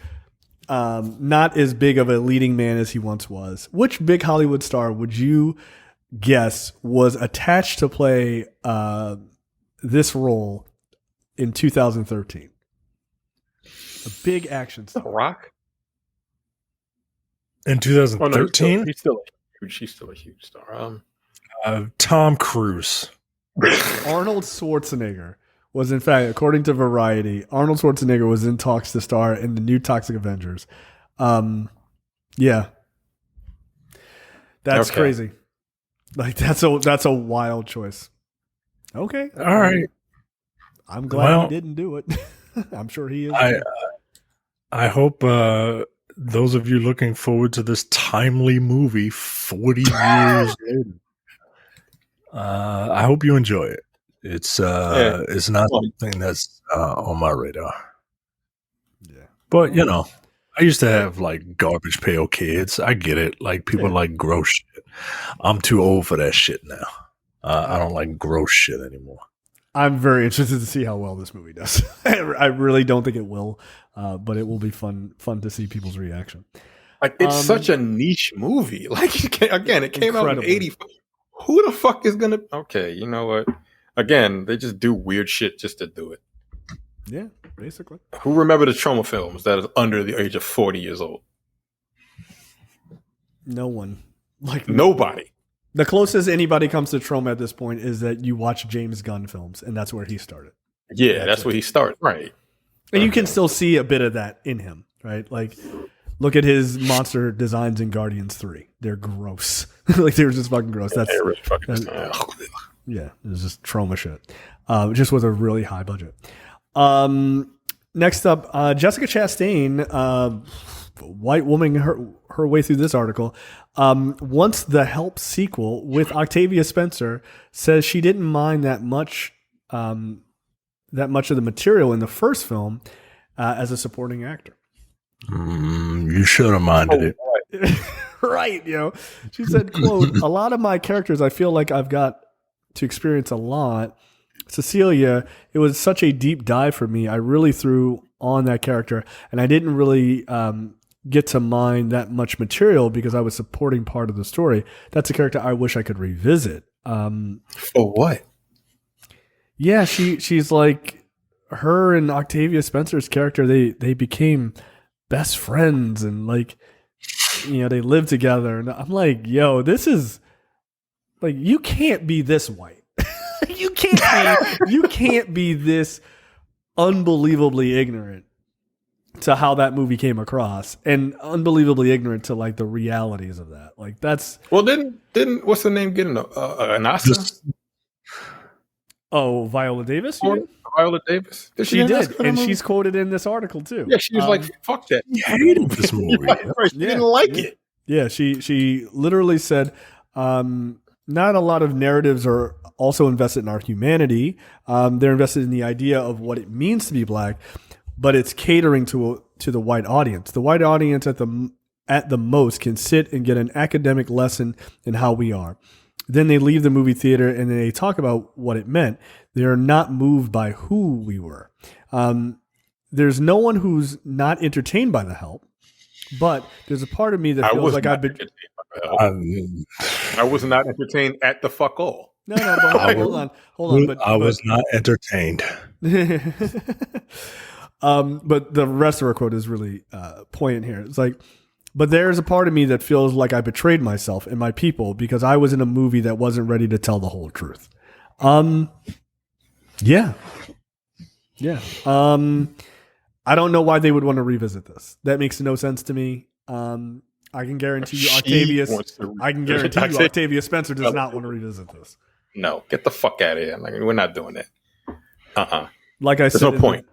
not as big of a leading man as he once was, which big Hollywood star would you guess was attached to play this role in 2013? A big action star. Rock? In 2013? He's still a huge star. Tom Cruise. Arnold Schwarzenegger was, in fact, according to Variety, Arnold Schwarzenegger was in talks to star in the new Toxic Avengers. Yeah. That's crazy. Like that's a wild choice. Okay. All right. I'm glad he didn't do it. I'm sure he is. I hope those of you looking forward to this timely movie 40 years later, I hope you enjoy it. It's not something that's on my radar. Yeah. But I used to have like garbage pail kids. I get it. Like people like gross shit. I'm too old for that shit now. I don't like gross shit anymore. I'm very interested to see how well this movie does. I really don't think it will, but it will be fun to see people's reaction. Like it's such a niche movie. Like again, it came out in 80. Who the fuck is gonna? Okay, you know what? Again, they just do weird shit just to do it. Yeah, basically. Who remember the trauma films that is under the age of 40 years old? No one. Like nobody. The closest anybody comes to trauma at this point is that you watch James Gunn films, and that's where he started. Yeah, that's where he started, right? And you can still see a bit of that in him, right? Like, look at his monster designs in Guardians 3. They're gross. Like, they're just fucking gross. That's really fucking yeah, it was just trauma shit. It just was a really high budget. Next up, Jessica Chastain, white woman her way through this article, wants the Help sequel with Octavia Spencer, says she didn't mind that much of the material in the first film as a supporting actor. You should have minded it. Right, she said, quote, "A lot of my characters I feel like I've got to experience a lot. Cecilia, it was such a deep dive for me. I really threw on that character, and I didn't really get to mind that much material because I was supporting part of the story. That's a character I wish I could revisit." For what? Yeah, she's like, her and Octavia Spencer's character, they became best friends, and like, they lived together. And I'm like, yo, this is Like, you can't be this white. you can't be this unbelievably ignorant to how that movie came across, and unbelievably ignorant to like the realities of that. Like, that's didn't what's the name getting an Oscar? Viola Davis. You mean? Viola Davis. She did, and she's quoted in this article too. Yeah, she was like, "Fuck that." She hated this movie. She didn't like it. Yeah, she literally said, not a lot of narratives are also invested in our humanity. They're invested in the idea of what it means to be black, but it's catering to the white audience. The white audience at the most can sit and get an academic lesson in how we are. Then they leave the movie theater and they talk about what it meant. They're not moved by who we were. There's no one who's not entertained by The Help, but there's a part of me that feels like I've been. I was not entertained at the fuck all. No, but hold on. But I was not entertained. But the rest of our quote is really poignant here. It's like, but there's a part of me that feels like I betrayed myself and my people because I was in a movie that wasn't ready to tell the whole truth. Yeah. I don't know why they would want to revisit this. That makes no sense to me. I can guarantee you, Octavia Spencer does not want to revisit this. No, get the fuck out of here! Like, we're not doing that. Like I said, there's no point.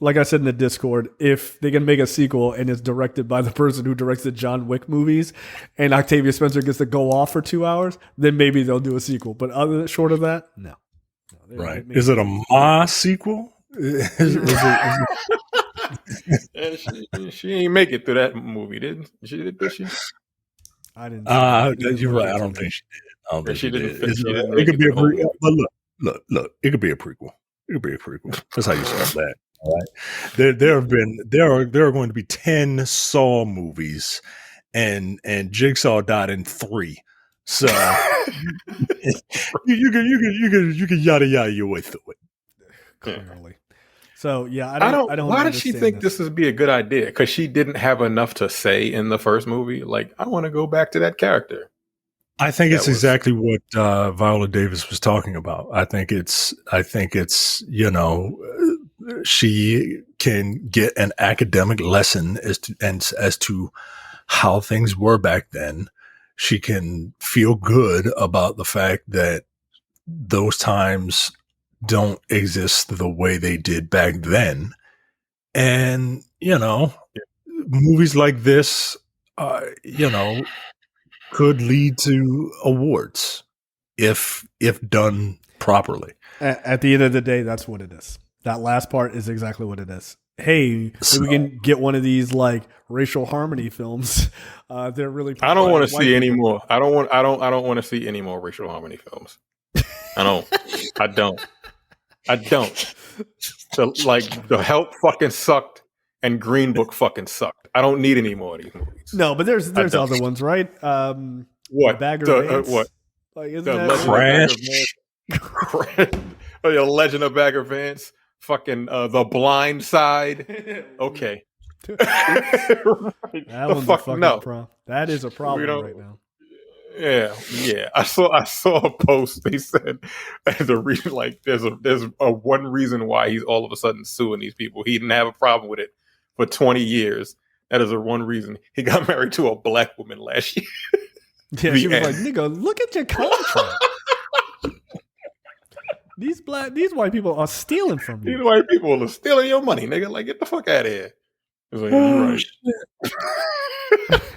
Like I said in the Discord, if they can make a sequel and it's directed by the person who directs the John Wick movies, and Octavia Spencer gets to go off for 2 hours, then maybe they'll do a sequel. But short of that, no. Right? Is it a Ma sequel? She ain't make it through that movie, did she? I didn't. You're right. I don't think she did. I don't think she did. It could be a prequel. But look. It could be a prequel. It could be a prequel. That's how you spell that. All right. There are going to be 10 Saw movies, and Jigsaw died in 3. So you can yada your way through it. Clearly. So yeah, I don't. Why did she think this would be a good idea? Because she didn't have enough to say in the first movie. Like, I want to go back to that character. I think it's exactly what Viola Davis was talking about. I think it's she can get an academic lesson as to how things were back then. She can feel good about the fact that those times don't exist the way they did back then. And, movies like this, could lead to awards if done properly. At the end of the day, that's what it is. That last part is exactly what it is. Hey, we can get one of these like racial harmony films. They're really. I don't want to see any more. I don't want to see any more racial harmony films. I don't. The Help fucking sucked, and Green Book fucking sucked. I don't need any more of these movies. No, but there's other ones, right? What? What? Like, isn't that Crash? The Legend of Bagger Vance. Fucking The Blind Side. Okay. That one's a fucking problem. That is a problem right now. Yeah. I saw a post. They said the reason, like, there's a one reason why he's all of a sudden suing these people. He didn't have a problem with it for 20 years. That is the one reason. He got married to a black woman last year. Yeah, she was like, "Nigga, look at your contract." These white people are stealing from you. These white people are stealing your money, nigga. Like, get the fuck out of here. It's like, you're right.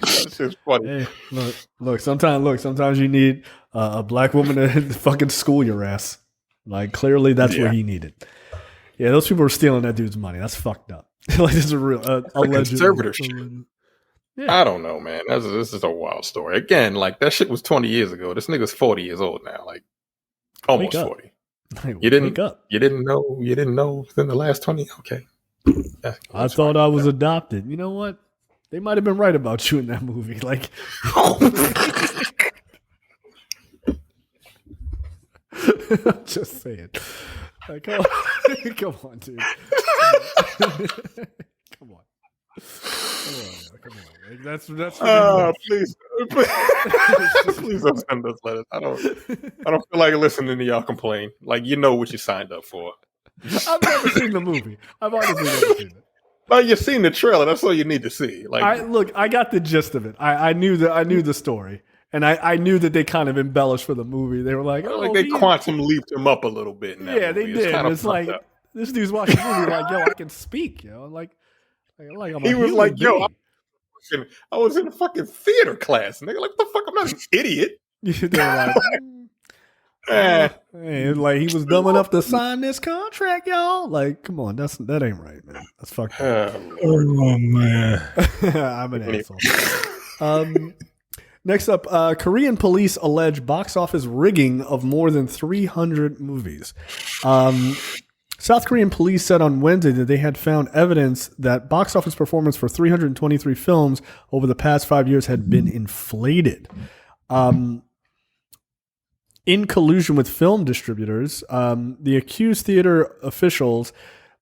That's just funny. Hey, look. Sometimes you need a black woman to fucking school your ass. Like, clearly that's what he needed. Yeah, those people are stealing that dude's money. That's fucked up. Like, this is a real alleged conservatorship. Yeah. I don't know, man. This is a wild story. Again, like, that shit was 20 years ago. This nigga's 40 years old now. Like, almost 40. You didn't know within the last 20? Okay. I thought I was adopted. You know what? They might have been right about you in that movie. Like, I'm just saying. Like, come on, dude. Come on. Come on. Like, that's please, please don't send us letters. I don't feel like listening to y'all complain. Like, you know what you signed up for. I've never seen the movie. I've honestly never seen it. Well, you've seen the trailer. That's all you need to see. Like, I got the gist of it. I knew the story, and I knew that they kind of embellished for the movie. They were like, they quantum leaped him up a little bit. Yeah, they did. It's like this dude's watching the movie like, yo, I can speak, yo. Like I'm he was like, yo, I was in a fucking theater class, nigga. Like, what the fuck? I'm not an idiot. They're like, and like he was dumb enough to sign this contract, y'all. Like, come on, that ain't right, man. That's fucked up. Oh man, I'm an asshole. Next up, Korean police allege box office rigging of more than 300 movies. South Korean police said on Wednesday that they had found evidence that box office performance for 323 films over the past 5 years had been inflated. In collusion with film distributors, the accused theater officials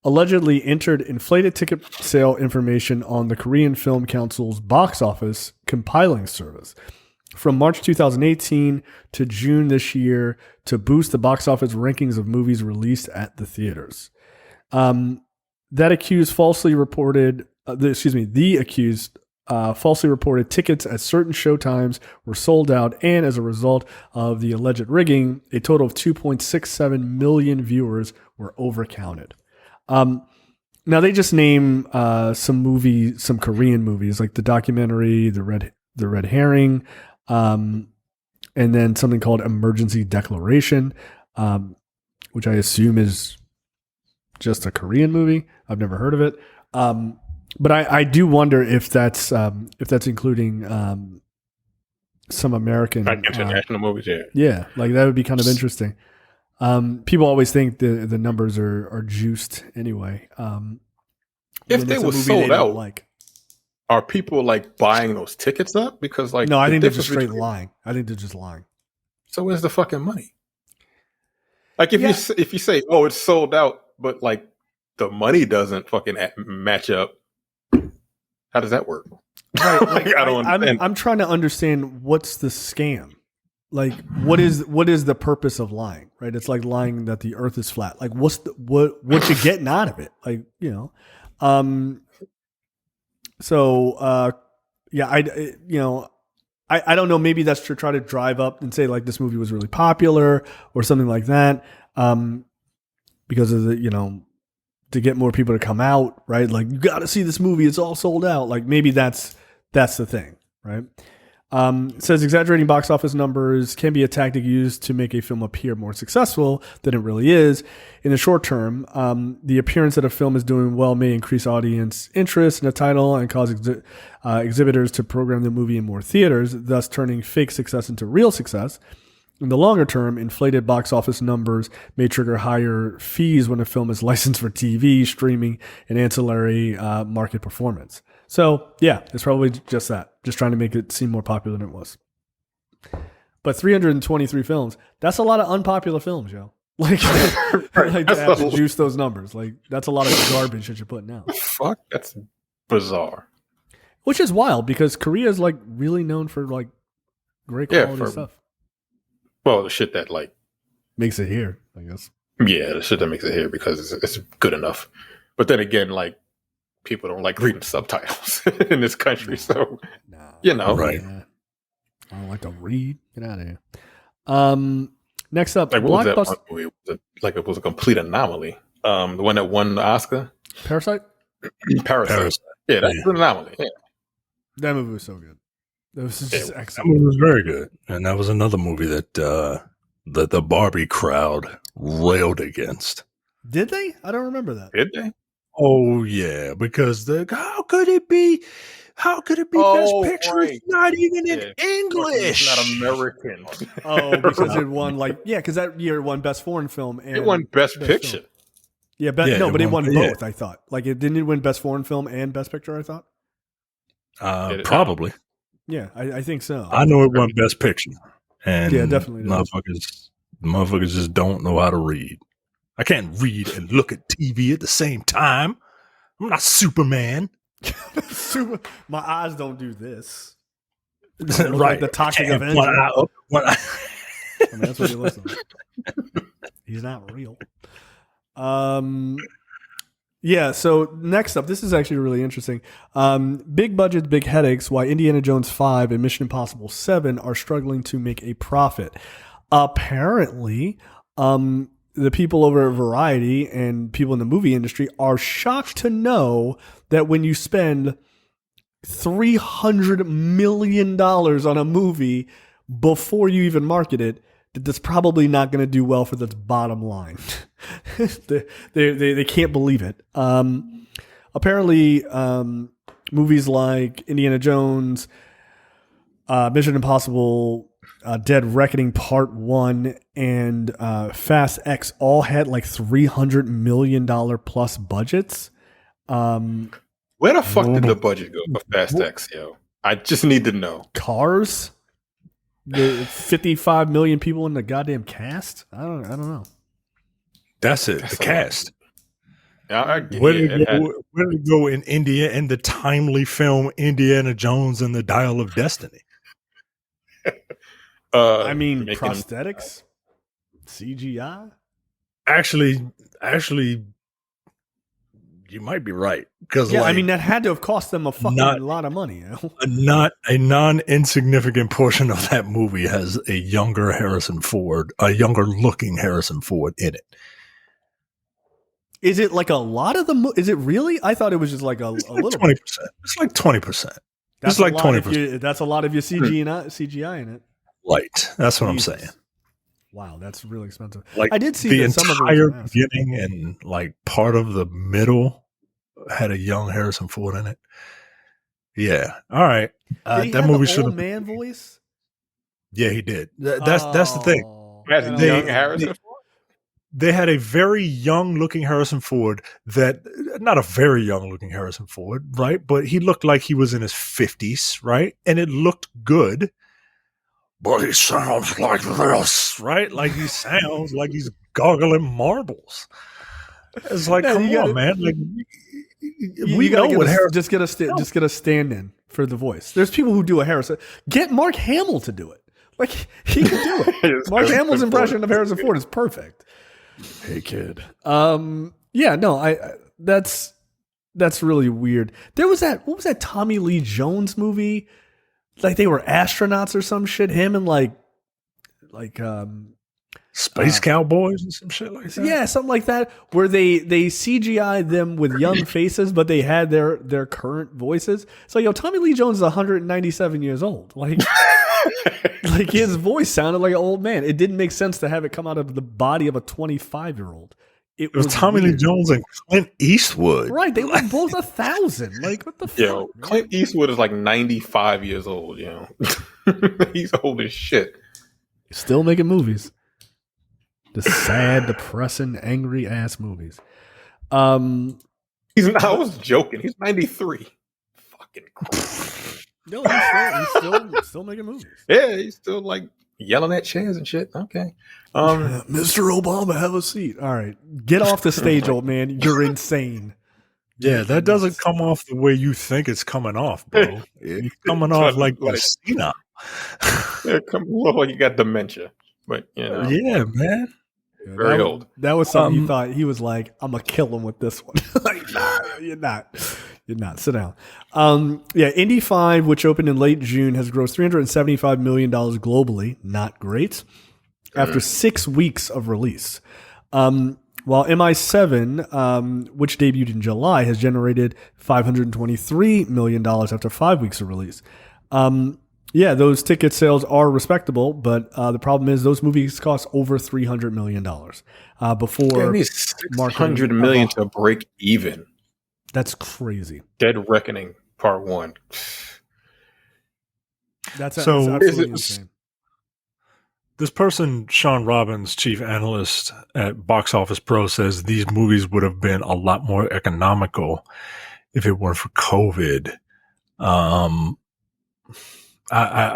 allegedly entered inflated ticket sale information on the Korean Film Council's box office compiling service from March 2018 to June this year to boost the box office rankings of movies released at the theaters. The accused falsely reported tickets at certain showtimes were sold out, and as a result of the alleged rigging, a total of 2.67 million viewers were overcounted. Now they just name some Korean movies, like the documentary The Red Herring, and then something called Emergency Declaration, which I assume is just a Korean movie. I've never heard of it. But I do wonder if that's including some American, like international movies. Yeah, like that would be kind of interesting. People always think the numbers are juiced anyway. If they were sold out, are people like buying those tickets up? Because like, no, I think they're just straight lying. I think they're just lying. So where's the fucking money? Like if you say, oh, it's sold out, but like the money doesn't fucking match up. How does that work? Right, like, I don't understand. I'm trying to understand what's the scam. Like, what is the purpose of lying? Right? It's like lying that the Earth is flat. Like, what you getting out of it? Like, you know. I don't know. Maybe that's to try to drive up and say like this movie was really popular or something like that. Because of the, to get more people to come out, right? Like, you got to see this movie. It's all sold out. Like, maybe that's the thing, right? It says exaggerating box office numbers can be a tactic used to make a film appear more successful than it really is. In the short term, the appearance that a film is doing well may increase audience interest in a title and cause exhibitors to program the movie in more theaters, thus turning fake success into real success. In the longer term, inflated box office numbers may trigger higher fees when a film is licensed for TV, streaming, and ancillary market performance. So, yeah, it's probably just that. Just trying to make it seem more popular than it was. But 323 films, that's a lot of unpopular films, yo. Like, like to have to juice those numbers. Like, that's a lot of garbage that you're putting out. Fuck, that's bizarre. Which is wild because Korea is, like, really known for, like, great quality stuff. Well, the shit that, like... makes it here, I guess. Yeah, the shit that makes it here because it's good enough. But then again, like, people don't like reading subtitles in this country, so right. I don't like to read. Get out of here. Next up, like what was that one movie? It was a complete anomaly. The one that won the Oscar, Parasite. Parasite. Yeah, that's an anomaly. Yeah. That movie was so good. That was just excellent. That movie was very good, and that was another movie that the Barbie crowd railed against. Did they? I don't remember that. Did they? Oh yeah, because how could it be Best Picture? Right. It's not even in English. It's not American. Oh, because it won because that year it won Best Foreign Film and it won Best Picture. Film. Yeah, but it won both. I thought it didn't win Best Foreign Film and Best Picture. I thought. Probably. Yeah, I think so. I know it won Best Picture, and yeah, definitely. Motherfuckers just don't know how to read. I can't read and look at TV at the same time. I'm not Superman. My eyes don't do this. Right. Like the Toxic And Avenger. one eye up, one eye- I mean, that's what he looks like. He's not real. Yeah, so next up, this is actually really interesting. Big budgets, big headaches, why Indiana Jones 5 and Mission Impossible 7 are struggling to make a profit. Apparently, the people over at Variety and people in the movie industry are shocked to know that when you spend $300 million on a movie before you even market it, that's probably not going to do well for the bottom line. they can't believe it. Apparently, movies like Indiana Jones, Mission Impossible, Dead Reckoning Part 1, and Fast X all had like $300 million plus budgets. Where the fuck did the budget go for Fast X, yo? I just need to know. Cars? The 55 million people in the goddamn cast? I don't know. That's it. The cast. Where did it go in India in the timely film Indiana Jones and the Dial of Destiny? I mean, prosthetics, CGI. Actually, you might be right because I mean that had to have cost them a fucking lot of money. You know? Not a non-insignificant portion of that movie has a younger looking Harrison Ford in it. Is it like a lot of the? Is it really? I thought it was just like a little 20%. It's like 20%. It's like 20%. That's a lot of your CGI in it. Right. That's what I'm saying. Wow, that's really expensive. Like I did see the that some entire of it beginning and like part of the middle had a young Harrison Ford in it. Yeah. All right. That movie should have man voice. Yeah, he did. That's the thing. As a young Harrison Ford? They had a very young looking Harrison Ford not a very young looking Harrison Ford, right? But he looked like he was in his 50s, right? And it looked good. But he sounds like this, right? Like he sounds like he's gargling marbles. It's like, come on, man! Like we know what Harrison. Just get a stand-in for the voice. There's people who do a Harrison. Get Mark Hamill to do it. Like he can do it. Mark Hamill's impression of Harrison Ford is perfect. Hey kid. Yeah, no, that's really weird. There was what was that Tommy Lee Jones movie? Like they were astronauts or some shit. Him and like Space Cowboys and some shit like that. Yeah, something like that. Where they CGI them with young faces, but they had their current voices. So Tommy Lee Jones is 197 years old. Like like his voice sounded like an old man. It didn't make sense to have it come out of the body of a 25-year-old. It was Tommy Lee Jones and Clint Eastwood. Right, they were both 1,000. Like, what the fuck? Clint Eastwood is like 95 years old, He's old as shit. Still making movies. The sad, depressing, angry ass movies. I was joking. He's 93. Fucking Christ. No, he's still making movies. Yeah, he's still like yelling at chairs and shit. Okay. Mr. Obama, have a seat. All right. Get off the stage, old man. You're insane. Yeah, that doesn't come off the way you think it's coming off, bro. It's coming off like senile. Yeah, look like you got dementia. But yeah, man. Very old. That was something you thought he was like, I'm gonna kill him with this one. Like, nah, you're not. You're not. Sit down. Indy 5, which opened in late June, has grossed $375 million globally. Not great. After 6 weeks of release. While MI7, which debuted in July, has generated $523 million after 5 weeks of release. Those ticket sales are respectable, but the problem is those movies cost over $300 million before $600 million to break even. That's crazy. Dead Reckoning Part 1. That's absolutely insane. This person, Sean Robbins, chief analyst at Box Office Pro, says these movies would have been a lot more economical if it weren't for COVID. I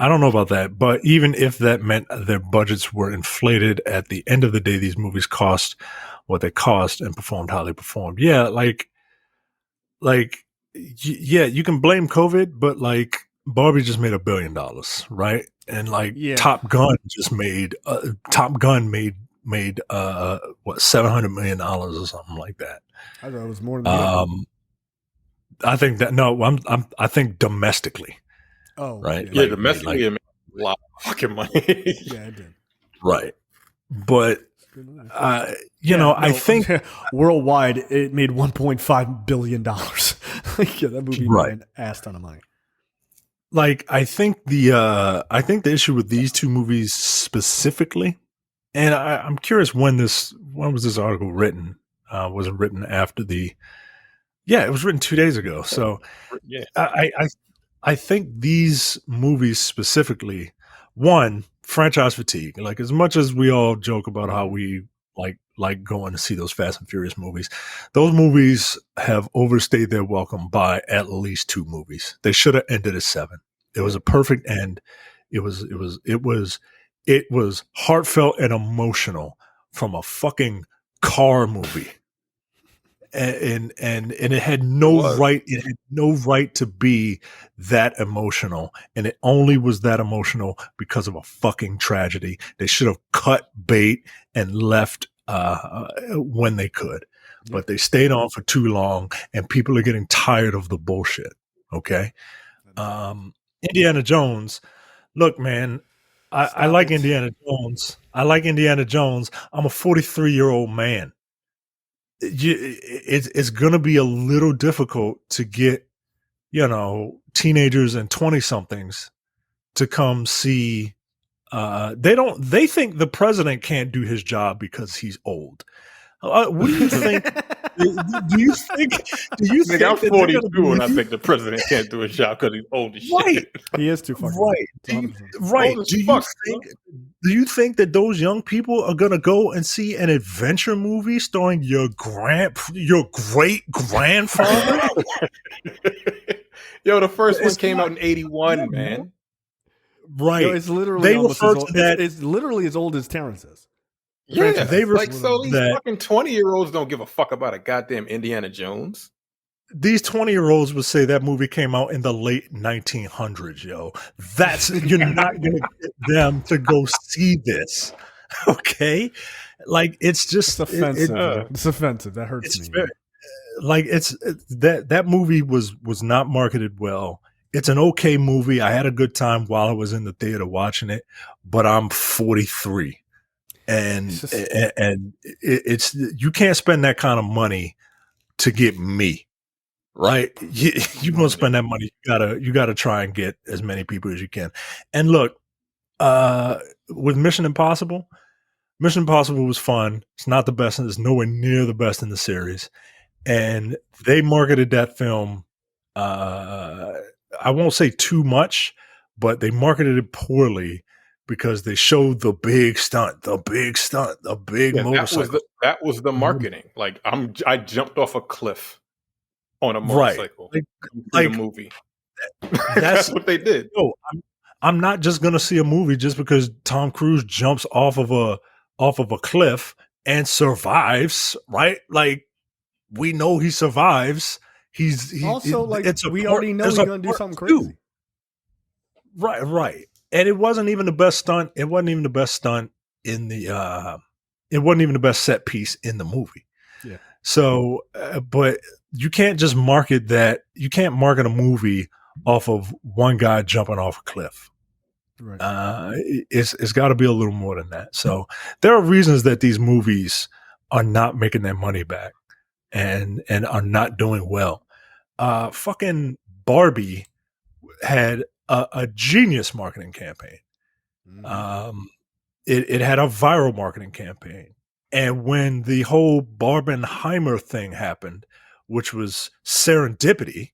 don't know about that, but even if that meant their budgets were inflated, at the end of the day, these movies cost what they cost and performed how they performed. Yeah, like yeah, you can blame COVID, but like Barbie just made $1 billion, right? And like Top Gun just made made what $700 million or something like that. I thought it was more than that. I think that I think domestically. Oh, right. Yeah, domestically it made a lot of fucking money. Yeah, it did. Right. But I think worldwide it made $1.5 billion. Yeah, that movie made an ass ton of money. Like I think the issue with these two movies specifically, and I'm curious when was this article written? Was it written after the? Yeah, it was written 2 days ago. So yeah, I think these movies specifically, one, franchise fatigue. Like as much as we all joke about how we like going to see those Fast and Furious movies, those movies have overstayed their welcome by at least 2 movies. They should have ended at 7. It was a perfect end. It was heartfelt and emotional from a fucking car movie. And it had no right. It had no right to be that emotional, and it only was that emotional because of a fucking tragedy. They should have cut bait and left when they could, but they stayed on for too long, and people are getting tired of the bullshit. Okay, Indiana Jones. Look, man, I like Indiana Jones. I like Indiana Jones. I'm a 43-year-old man. It's going to be a little difficult to get, teenagers and 20-somethings to come see. They think the president can't do his job because he's old. What do you think? do you think I'm 42 and I think the president can't do his job because he's old as shit. He is too fucking right. Do you think that those young people are gonna go and see an adventure movie starring your great grandfather? Yo, the first one came out in 81, man. Right. It's literally it's literally as old as Terrence is. Yeah, these fucking 20-year-olds don't give a fuck about a goddamn Indiana Jones. These 20-year-olds would say that movie came out in the late 1900s, yo. You're not going to get them to go see this, okay? Like it's offensive. It's offensive. That hurts me. That movie was not marketed well. It's an okay movie. I had a good time while I was in the theater watching it, but I'm 43. And it's you can't spend that kind of money to get me, right? You're gonna spend that money. You gotta try and get as many people as you can. And look, with Mission Impossible was fun. It's not the best, and it's nowhere near the best in the series. And they marketed that film. I won't say too much, but they marketed it poorly. Because they showed the big stunt, the big motorcycle. That was the marketing. Like I jumped off a cliff on a motorcycle. Like the movie. That's what they did. No, I'm not just gonna see a movie just because Tom Cruise jumps off of a cliff and survives, right? Like we know he survives. We already know he's gonna do something crazy. Right. And it wasn't even the best stunt. It wasn't even the best stunt in the. It wasn't even the best set piece in the movie. Yeah. So, but you can't just market that. You can't market a movie off of one guy jumping off a cliff. Right. It's got to be a little more than that. So there are reasons that these movies are not making their money back and are not doing well. Fucking Barbie had a genius marketing campaign. It had a viral marketing campaign. And when the whole Barbenheimer thing happened, which was serendipity,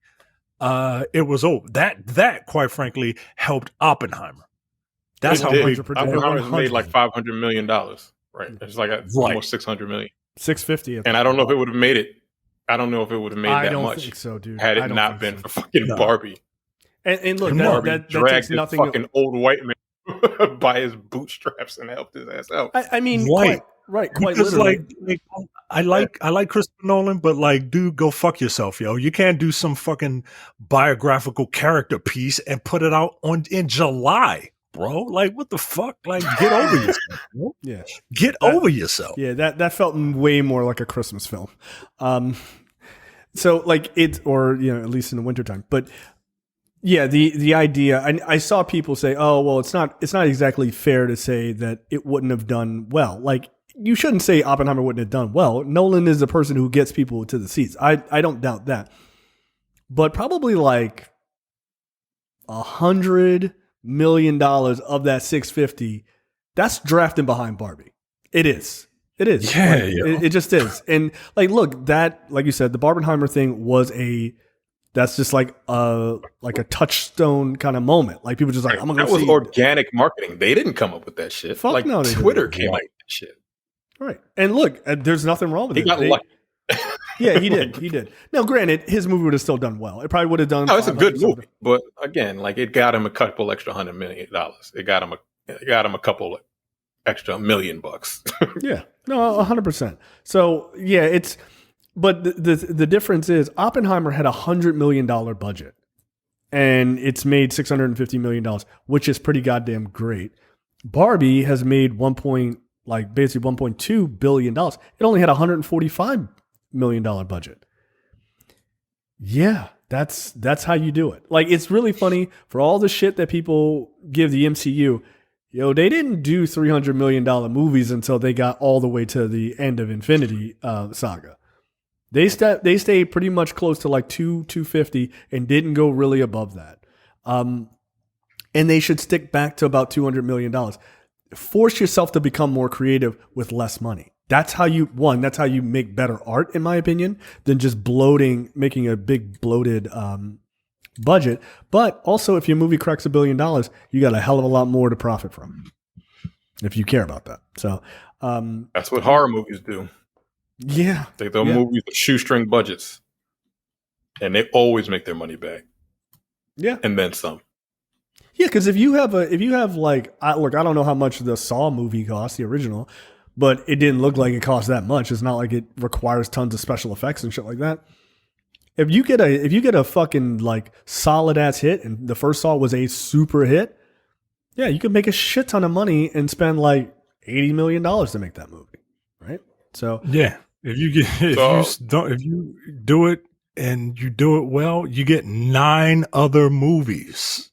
it was over. That quite frankly helped Oppenheimer. That's how big Oppenheimer made like $500 million. Right. It's like almost $600 million. 650. And I don't know if it would have made it. I don't know if it would have made that much. I don't think so, dude. Had it not been for fucking Barbie. And look, that dragged takes nothing. Fucking old white man by his bootstraps and helped his ass out. I mean, Right, quite Because literally. I like Christopher Nolan, but like, dude, go fuck yourself, yo. You can't do some fucking biographical character piece and put it out in July, bro. Like, what the fuck? Like, get over yourself, bro. Yeah. Get over yourself. Yeah, that felt way more like a Christmas film. So like or at least in the wintertime. But yeah, the idea, I saw people say, oh, well, it's not exactly fair to say that it wouldn't have done well. Like, you shouldn't say Oppenheimer wouldn't have done well. Nolan is the person who gets people to the seats. I don't doubt that. But probably like $100 million of that 650, that's drafting behind Barbie. It is. Yeah, it just is. And like, look, that, like you said, the Barbenheimer thing was that's just like a touchstone kind of moment. Like, people just like, I'm gonna go. That was organic marketing. They didn't come up with that shit. Fuck like, no, Twitter came up with that shit. Right. And look, there's nothing wrong with it. He got lucky. Yeah, he did. He did. Now, granted, his movie would have still done well. It probably would have done. No, it's a good movie, but again, like, it got him a couple extra $100 million. It got him a couple extra $1 million. Yeah, no, 100%. So yeah, but the difference is Oppenheimer had $100 million budget, and it's made $650 million, which is pretty goddamn great. Barbie has made basically $1.2 billion. It only had $145 million budget. Yeah, that's how you do it. Like, it's really funny for all the shit that people give the MCU. They didn't do $300 million movies until they got all the way to the end of Infinity Saga. They stayed pretty much close to like 250 and didn't go really above that. And they should stick back to about $200 million. Force yourself to become more creative with less money. That's how you make better art, in my opinion, than just making a big bloated budget. But also, if your movie cracks $1 billion, you got a hell of a lot more to profit from, if you care about that. So that's what horror movies do. Yeah, they throw movies with shoestring budgets, and they always make their money back. Yeah, and then some. Yeah, because if you have look, I don't know how much the Saw movie cost, the original, but it didn't look like it cost that much. It's not like it requires tons of special effects and shit like that. If you get a fucking like solid ass hit, and the first Saw was a super hit, yeah, you could make a shit ton of money and spend like $80 million to make that movie, right? So yeah, if you do it and you do it well, you get 9 other movies.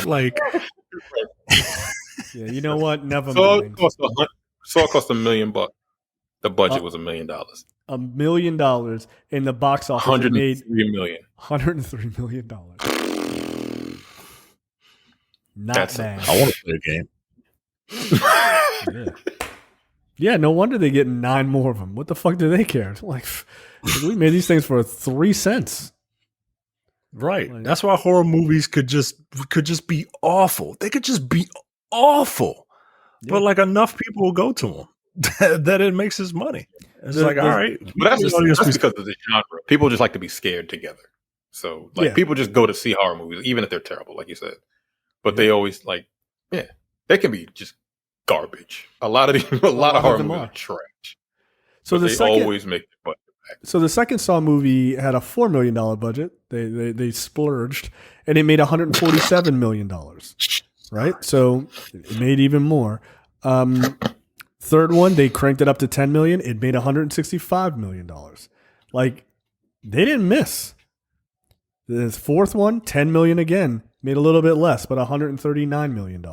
Like, yeah, you know what? Never mind. Saw cost $1 million. The budget was $1 million. $1 million in the box office. $103 million. $103 million. Not bad. I want to play a game. Yeah, no wonder they get 9 more of them. What the fuck do they care? Like, we made these things for 3 cents. Right. Like, that's why horror movies could just be awful. They could just be awful. Yeah. But like, enough people will go to them that it makes us money. It's all right. But that's because of the genre. People just like to be scared together. So like, people just go to see horror movies, even if they're terrible, like you said. But they always they can be just garbage. A lot of horror movies are trash. So they always make the budget back. So the second Saw movie had a $4 million budget. They splurged, and it made $147 million. Right, so it made even more. Third one, they cranked it up to $10 million. It made $165 million. Like, they didn't miss. The fourth one, $10 million again, made a little bit less, but $139 million.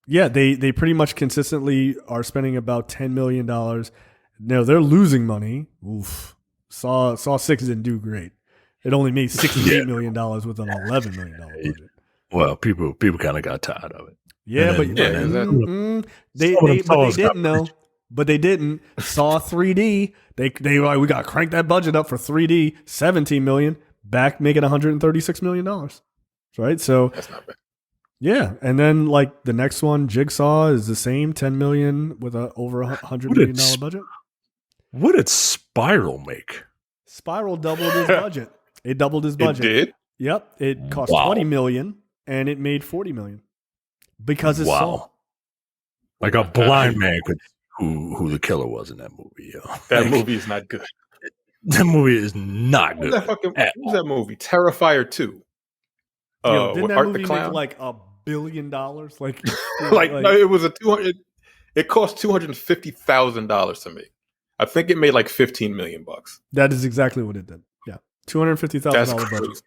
Yeah, they pretty much consistently are spending about $10 million. No, they're losing money. Oof. Saw 6 didn't do great. It only made $68 million with an $11 million budget. Well, people kind of got tired of it. Yeah, but they didn't know. But they didn't. Saw 3D. They were like, we got to crank that budget up for 3D. $17 million. Back making $136 million. Right? So that's not bad. Yeah, and then like the next one, Jigsaw, is the same, $10 million with a over $100 million budget. What did Spiral make? Spiral doubled his budget. It doubled his budget. It did? Yep. It cost $20 million and it made $40 million because it's Saw. Like a blind man could who the killer was in that movie, yo. That movie is not good. That movie is not good. What was that movie? Terrifier 2. Yo, didn't with that Art movie the Clown? make like $1 billion? Like, No, it was it cost $250,000 to make. I think it made like $15 million. That is exactly what it did. Yeah, $250,000 budget. Crazy.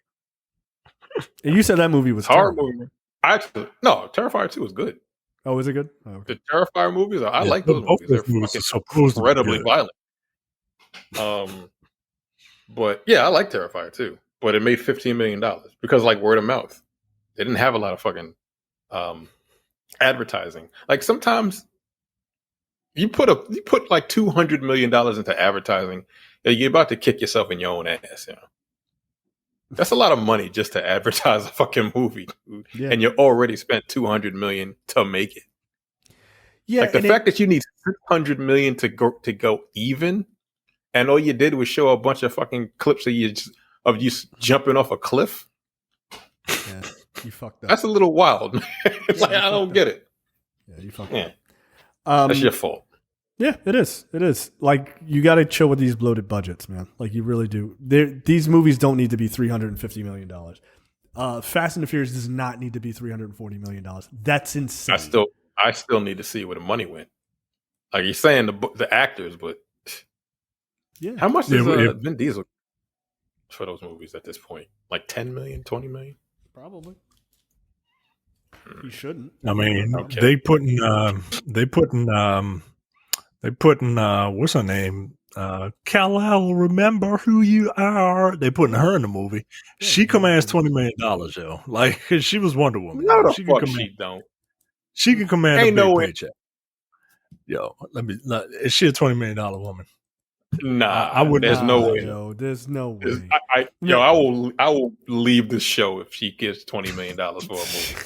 And you said that movie was Horror terrible. movie. No, Terrifier 2 is good. Oh, is it good? Oh, okay. The Terrifier movies, I like those movies. They're fucking incredibly violent. But yeah, I like Terrifier 2. But it made $15 million because like word of mouth. They didn't have a lot of fucking advertising. Like sometimes you put like $200 million into advertising, and you're about to kick yourself in your own ass. You know, that's a lot of money just to advertise a fucking movie, dude. Yeah. And you already spent $200 million to make it. Yeah, like the fact that you need $600 million to go even, and all you did was show a bunch of fucking clips of you jumping off a cliff. Yeah, you fucked up. That's a little wild. Like I don't get it. Yeah, you fucked up. That's your fault. Yeah, it is. It is. Like you got to chill with these bloated budgets, man. Like you really do. These movies don't need to be $350 million. Fast and the Furious does not need to be $340 million. That's insane. I still need to see where the money went. Like you're saying the actors, but yeah, how much does Vin Diesel for those movies at this point? Like 10 million, 20 million? Probably. You shouldn't. I mean, okay. they putting what's her name? Kal-El, remember who you are. They putting her in the movie. Yeah, she commands $20 million, yo. Like she was Wonder Woman. No, the fuck she don't. She can command a big paycheck. Yo, is she a $20 million woman? Nah, I would. There's no way. Yo, there's no way. I will leave this show if she gets $20 million for a movie.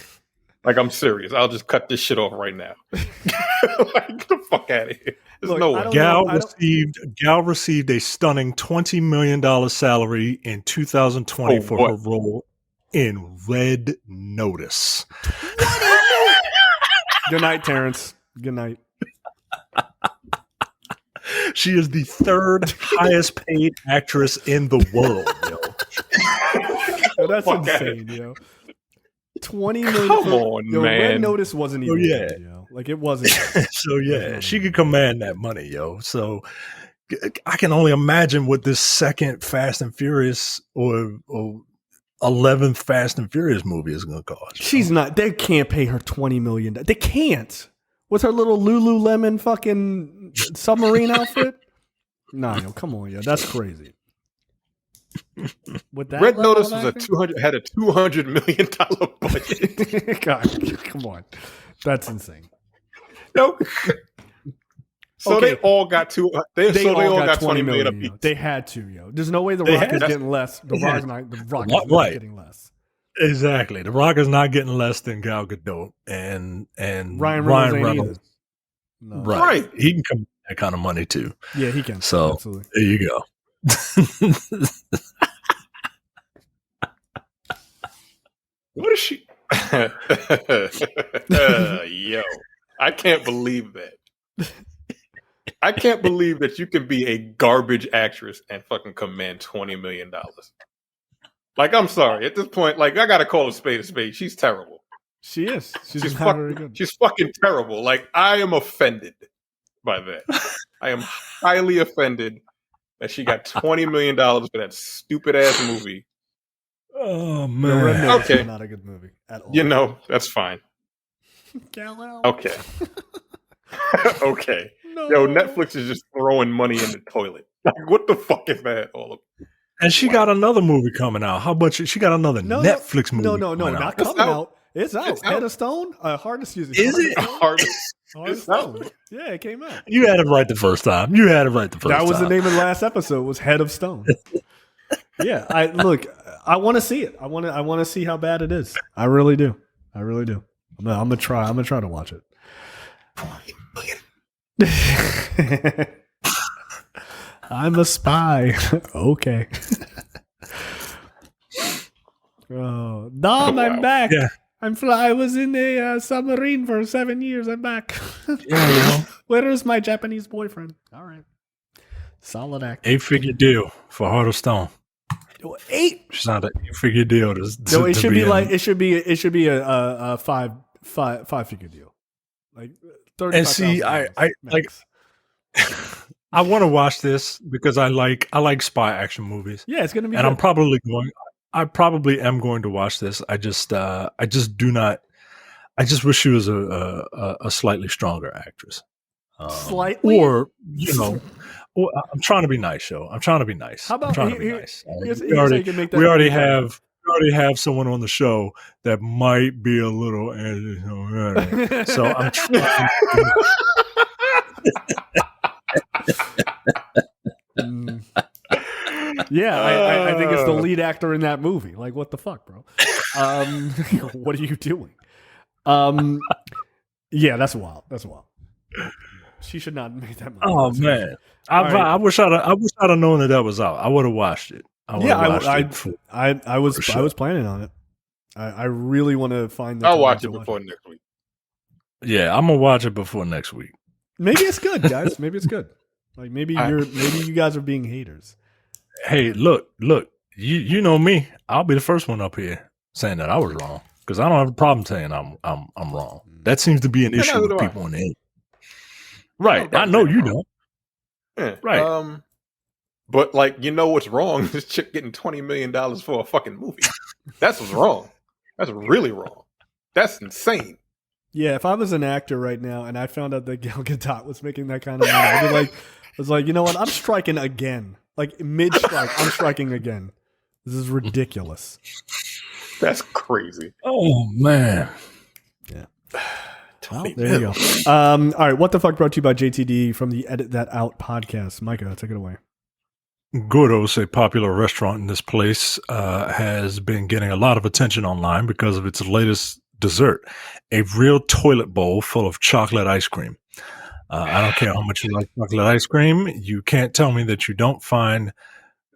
Like I'm serious. I'll just cut this shit off right now. Like get the fuck out of here. There's no way. Gal received a stunning $20 million salary in 2020 for her role in Red Notice. Good night, Terrence. Good night. She is the third highest paid actress in the world, yo. That's insane, yo. 20 million. Come on, man. Red Notice wasn't even good, yo. Like it wasn't. So yeah, she could command that money, yo. So I can only imagine what this second Fast and Furious or 11th Fast and Furious movie is going to cost. She's not. They can't pay her $20 million. They can't. With her little Lululemon fucking submarine outfit? Nah, yo, come on, yo. That's crazy. With that Red Notice was had a $200 million budget. God, come on. That's insane. No. So okay. They all got they all got 20 million apiece. They had to, yo. There's no way The Rock is getting less. The Rock is not getting less. Exactly. The Rock is not getting less than Gal Gadot and Ryan Reynolds. No. Right. He can come with that kind of money too. Yeah, he can. So absolutely. There you go. What is she? Yo, I can't believe that. I can't believe that you can be a garbage actress and fucking command $20 million. Like, I'm sorry. At this point, like, I gotta call a spade a spade. She's terrible. She is. She's very good. She's fucking terrible. Like, I am offended by that. I am highly offended that she got $20 million for that stupid ass movie. Oh man. Okay. Not a good movie at all. You know, that's fine. Kal-El. Okay. Okay. No. Yo, Netflix is just throwing money in the toilet. Like, what the fuck is that all of? And she got another movie coming out. How much? She got another Netflix movie. No, not coming out. It's out. Head of Stone. Hard to excuse it. Is it? Hard of Stone. Yeah, it came out. You had it right the first time. That was the name of the last episode. Was Head of Stone. Yeah. I want to see it. I want to see how bad it is. I really do. I'm gonna try. I'm gonna try to watch it. I'm a spy. Okay. Oh, Dom, I'm back. Yeah. I was in a submarine for 7 years. I'm back. Yeah, Where is my Japanese boyfriend? All right. Solid act. 8-figure deal for Heart of Stone. 8. It's not an 8-figure deal. No, it should be like it should be a five-figure deal. Like 30. And see, I like. I want to watch this because I like spy action movies. Yeah, it's gonna be. And good. I probably am going to watch this. I just do not. I just wish she was a slightly stronger actress. Slightly, or well, I'm trying to be nice, yo. I'm trying to be nice. How about nice? We already have someone on the show that might be a little. So I'm trying. Yeah, I think it's the lead actor in that movie. Like, what the fuck, bro? What are you doing? Yeah, that's wild. That's wild. She should not make that movie. Oh man, I wish I'd have known that was out. I would have watched it. I was planning on it. I really want to find that. I'll watch it before next week. Yeah, I'm gonna watch it before next week. Maybe it's good, guys. Maybe it's good. Like maybe you guys are being haters. Hey, look, you know me. I'll be the first one up here saying that I was wrong because I don't have a problem saying I'm wrong. That seems to be an issue with people in the end. Right, I know you don't. Yeah. Right, but like, you know what's wrong? This chick getting $20 million for a fucking movie. That's what's wrong. That's really wrong. That's insane. Yeah, if I was an actor right now and I found out that Gal Gadot was making that kind of money, I was like, you know what? I'm striking again. Like mid-strike, I'm striking again. This is ridiculous. That's crazy. Oh man. Yeah. Well, there you go. All right, What the Fuck brought to you by JTD from the Edit That Out podcast. Micah, take it away. Gordo's, a popular restaurant in this place, has been getting a lot of attention online because of its latest dessert, a real toilet bowl full of chocolate ice cream. I don't care how much you like chocolate ice cream. You can't tell me that you don't find,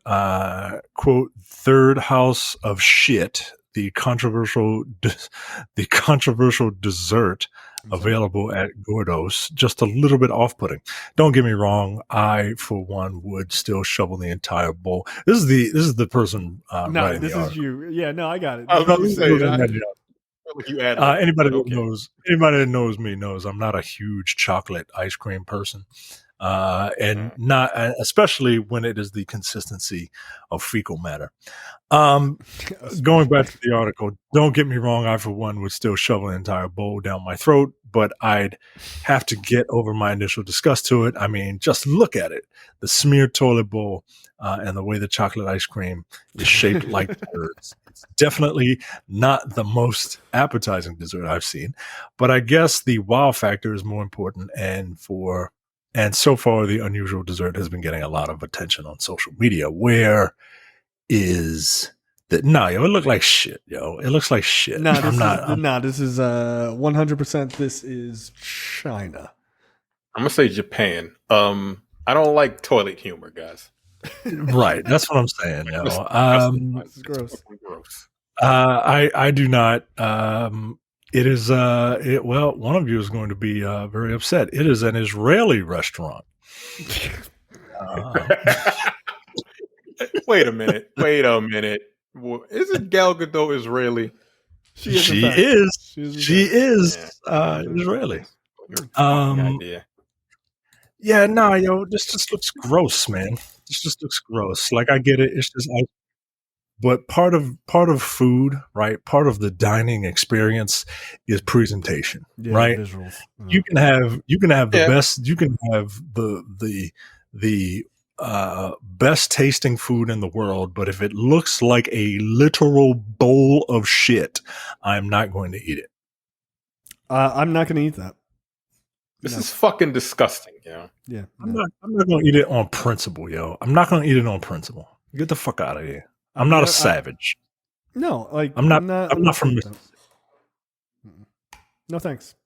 quote, third house of shit, the controversial dessert available at Gordo's, just a little bit off-putting. Don't get me wrong. I, for one, would still shovel the entire bowl. This is the person. No, this is you. Yeah, no, I got it. I was about to say anybody that knows me knows I'm not a huge chocolate ice cream person, and not especially when it is the consistency of fecal matter. Going back to the article, don't get me wrong. I, for one, would still shovel an entire bowl down my throat, but I'd have to get over my initial disgust to it. I mean, just look at it. The smeared toilet bowl and the way the chocolate ice cream is shaped like birds. It's definitely not the most appetizing dessert I've seen, but I guess the wow factor is more important. And so far, the unusual dessert has been getting a lot of attention on social media. Where is that? No, yo, it looked like shit, yo. It looks like shit. No, this is 100%. This is China. I'm gonna say Japan. I don't like toilet humor, guys. Right, that's what I'm saying. Yo. This is gross. I do not. It is. Well, one of you is going to be very upset. It is an Israeli restaurant. Wait a minute. Isn't Gal Gadot Israeli? She is. Israeli. Yeah, no, yo, this just looks gross, man. This just looks gross. Like, I get it. It's just, but part of food, right? Part of the dining experience is presentation, right? Visuals. You can have the best. You can have the best tasting food in the world, but if it looks like a literal bowl of shit, I'm not going to eat it. I'm not going to eat that. This is fucking disgusting, yo. Yeah. I'm not going to eat it on principle, yo. I'm not going to eat it on principle. Get the fuck out of here. I'm not a savage. No, like I'm not from Mississippi. No thanks.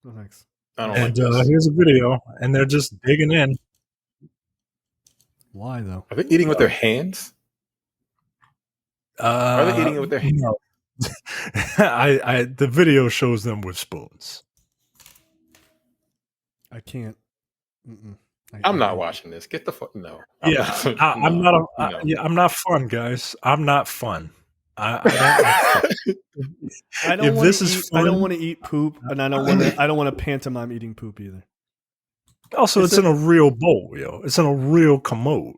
No thanks. I don't and like here's a video, and they're just digging in. Why though? Are they eating with their hands? Are they eating it with their hands? The video shows them with spoons. I can't. I'm not watching this. Get the fuck no. I'm not fun, guys. I'm not fun. I don't want to eat poop, and I don't want to pantomime eating poop either. Also, it's in a real bowl, yo. It's in a real commode.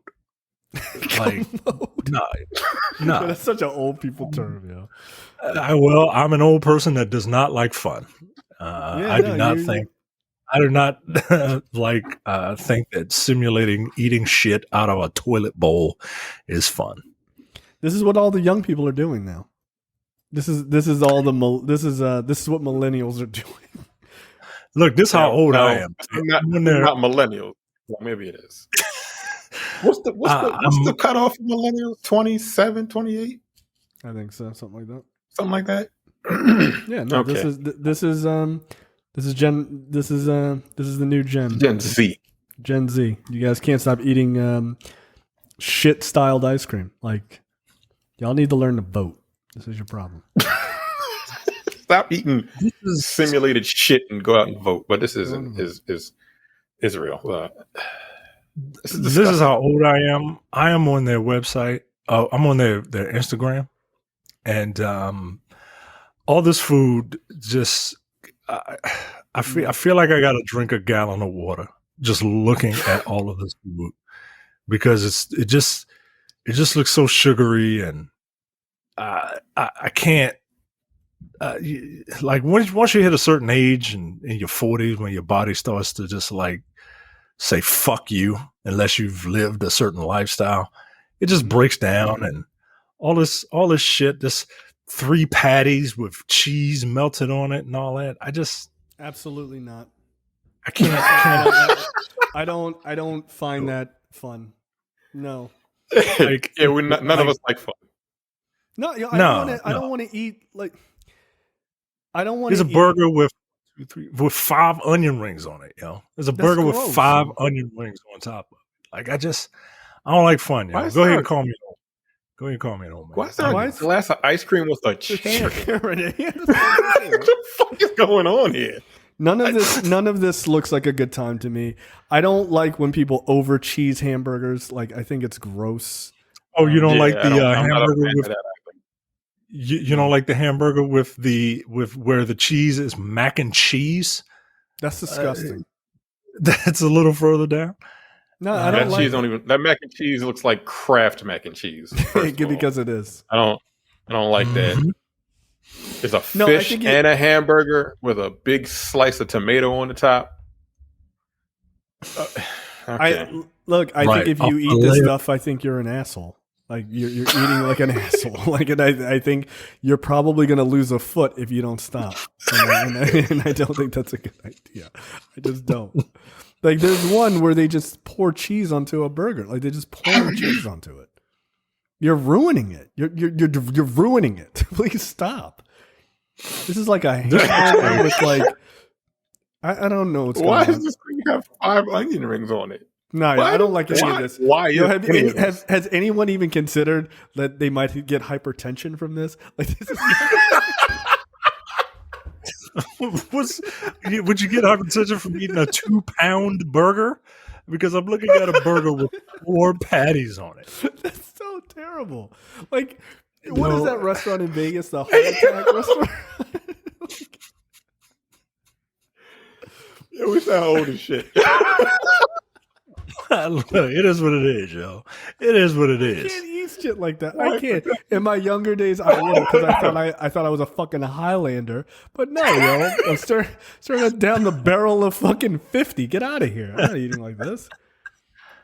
Like, no. That's such an old people term, yo. Well, I'm an old person that does not like fun. I do not think that simulating eating shit out of a toilet bowl is fun. This is what all the young people are doing now. This is what millennials are doing. Look, this is how old I am. Not millennials. Well, maybe it is. What's the cutoff for millennials? 27, 28? I think so. Something like that. Something like that. Yeah. No. Okay. This is the new gen. Gen Z. Gen Z. You guys can't stop eating shit styled ice cream. Like, y'all need to learn to vote. This is your problem. Stop eating simulated shit and go out and vote. But this is real. This is how old I am. I am on their website. I'm on their Instagram, and all this food just I feel like I got to drink a gallon of water just looking at all of this food because it just looks so sugary, and I can't. Like once you hit a certain age and in your 40s, when your body starts to just like say fuck you unless you've lived a certain lifestyle, it just breaks down, and all this shit, this 3 patties with cheese melted on it and all that. I just absolutely not. I can't. I don't find that fun. No. Like, none of us like fun. No, I don't want to eat like. I don't want. There's a burger with 5 onion rings on it, yo. There's a burger with 5 onion rings on top of it. Like, I don't like fun, yo. Go ahead and call me an old man. Why is there a glass of ice cream with a chair? What the fuck is going on here? None of this looks like a good time to me. I don't like when people over cheese hamburgers. Like, I think it's gross. Oh, you don't like the hamburger with you don't like the hamburger with where the cheese is mac and cheese? That's disgusting. That's a little further down. No, I don't like cheese. That mac and cheese looks like Kraft mac and cheese. Because it is. I don't like that. There's a fish and a hamburger with a big slice of tomato on the top. Okay. I think if you eat this stuff, I think you're an asshole. Like you're eating like an asshole. Like, and I think you're probably going to lose a foot if you don't stop. And I don't think that's a good idea. I just don't. Like, there's one where they just pour cheese onto a burger. Like, they just pour cheese onto it. You're ruining it. You're ruining it. Please stop. This is like a hamburger with like I don't know what's going on. Why does this thing have 5 onion rings on it? No, I don't like any of this. Why? Has anyone even considered that they might get hypertension from this? Like, this is would you get hypertension from eating a 2-pound burger? Because I'm looking at a burger with 4 patties on it. That's so terrible. Like, what is that restaurant in Vegas? The Heart Attack restaurant? Yeah, we sound old as shit. It is what it is, yo. It is what it is. I can't eat shit like that. I can't. In my younger days, I would because I thought I was a fucking Highlander. But no, yo, I'm staring down the barrel of fucking 50. Get out of here. I'm not eating like this.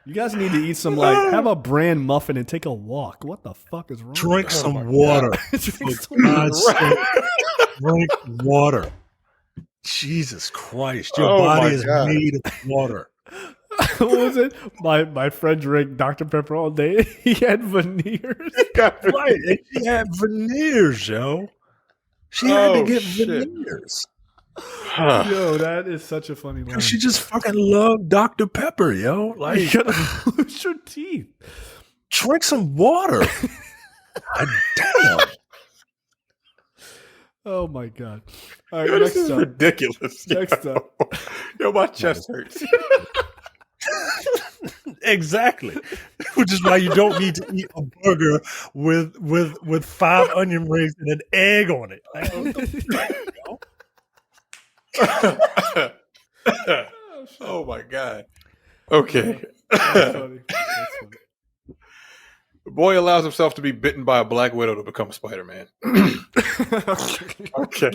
You guys need to eat some, like, have a bran muffin and take a walk. What the fuck is wrong? Drink some water. Drink water. Jesus Christ. Your body is made of water. What was it? My friend drank Dr. Pepper all day. He had veneers. Right. She had veneers, yo. She had to get veneers. Yo, that is such a funny line. She just fucking loved Dr. Pepper, yo. Like, you gotta lose your teeth. Drink some water. God damn. Oh my god! All right, Yo, this next is up. ridiculous. Next up. Yo, my chest hurts. Exactly. Which is why you don't need to eat a burger with 5 onion rings and an egg on it. Like, Oh my god. Okay. That's funny. That's funny. The boy allows himself to be bitten by a black widow to become Spider-Man. Okay.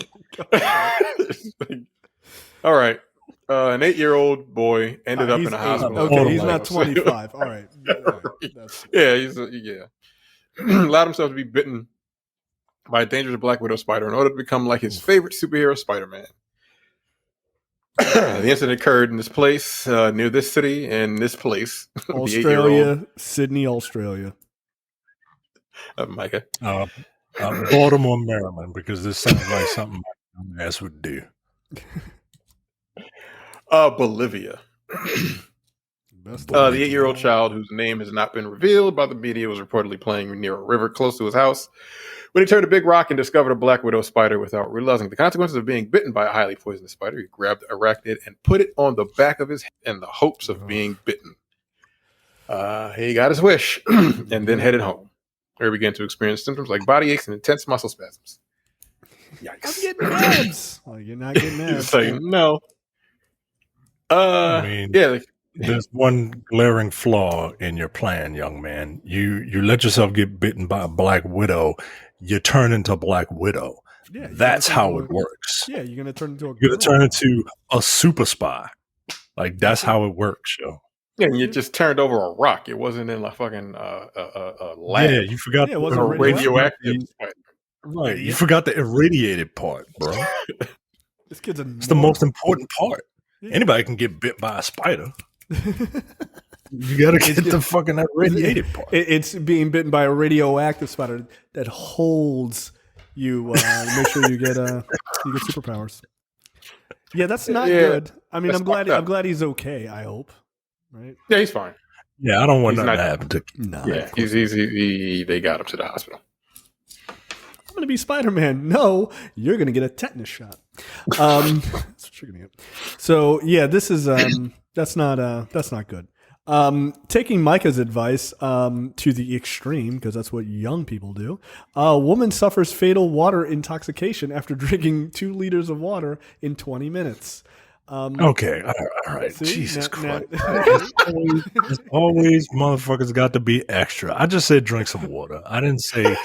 All right. An 8-year-old boy ended up in a hospital. Okay, he's not 25. All right. Yeah, allowed himself to be bitten by a dangerous black widow spider in order to become like his favorite superhero, Spider-Man. The incident occurred in this place, near this city, and this place. Australia, Sydney, Australia. Micah. Baltimore, Maryland, because this sounds like something my ass would do. Bolivia. The 8-year-old child, whose name has not been revealed by the media, was reportedly playing near a river close to his house when he turned a big rock and discovered a black widow spider without realizing the consequences of being bitten by a highly poisonous spider. He grabbed the arachnid and put it on the back of his head in the hopes of being bitten. He got his wish and then headed home, where he began to experience symptoms like body aches and intense muscle spasms. Yikes. I'm getting abs. Well, you're not getting abs. He's like, no. I mean, yeah. There's one glaring flaw in your plan, young man. You let yourself get bitten by a black widow, you turn into Black Widow. Yeah, that's how it works. Yeah, you're gonna turn into You're gonna turn into a super spy. Like that's how it works, yo. Yeah, and you just turned over a rock. It wasn't in a fucking lab. Yeah, you forgot it wasn't radioactive. Right, you forgot the irradiated part, bro. This kid's it's the most important part. Yeah. Anybody can get bit by a spider. You gotta get the fucking irradiated part. It's being bitten by a radioactive spider that holds you. Make sure you get superpowers. Yeah, that's not good. I mean, I'm glad he's okay. I hope. Right? Yeah, he's fine. Yeah, I don't want nothing to happen to. No. Yeah, they got him to the hospital. I'm going to be Spider-Man. No, you're going to get a tetanus shot. That's what you're going to get. So yeah, this is that's not good. Taking Micah's advice to the extreme, because that's what young people do. A woman suffers fatal water intoxication after drinking 2 liters of water in 20 minutes. Okay, all right. See? Jesus Christ. As always, motherfuckers got to be extra. I just said drink some water. I didn't say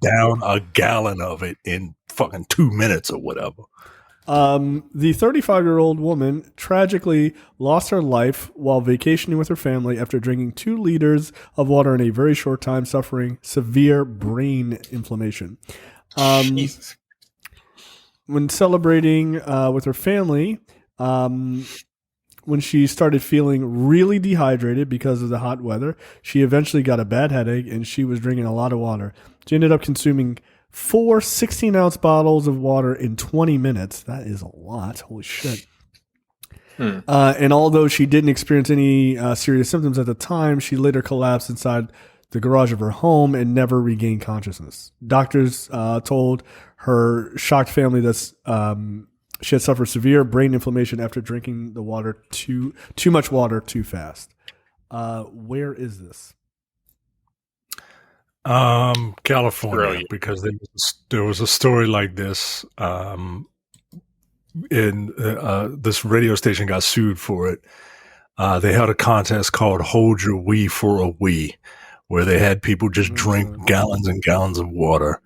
down a gallon of it in fucking 2 minutes or whatever. The 35-year-old woman tragically lost her life while vacationing with her family after drinking 2 liters of water in a very short time, suffering severe brain inflammation. Jesus. When celebrating with her family, when she started feeling really dehydrated because of the hot weather, she eventually got a bad headache and she was drinking a lot of water. She ended up consuming 4 16-ounce bottles of water in 20 minutes. That is a lot. Holy shit. And although she didn't experience any serious symptoms at the time, she later collapsed inside the garage of her home and never regained consciousness. Doctors told her shocked family that she had suffered severe brain inflammation after drinking the water too much water too fast. Where is this? California. Brilliant. Because there was a story like this. This radio station got sued for it. They held a contest called "Hold Your Wee for a Wee," where they had people just drink gallons and gallons of water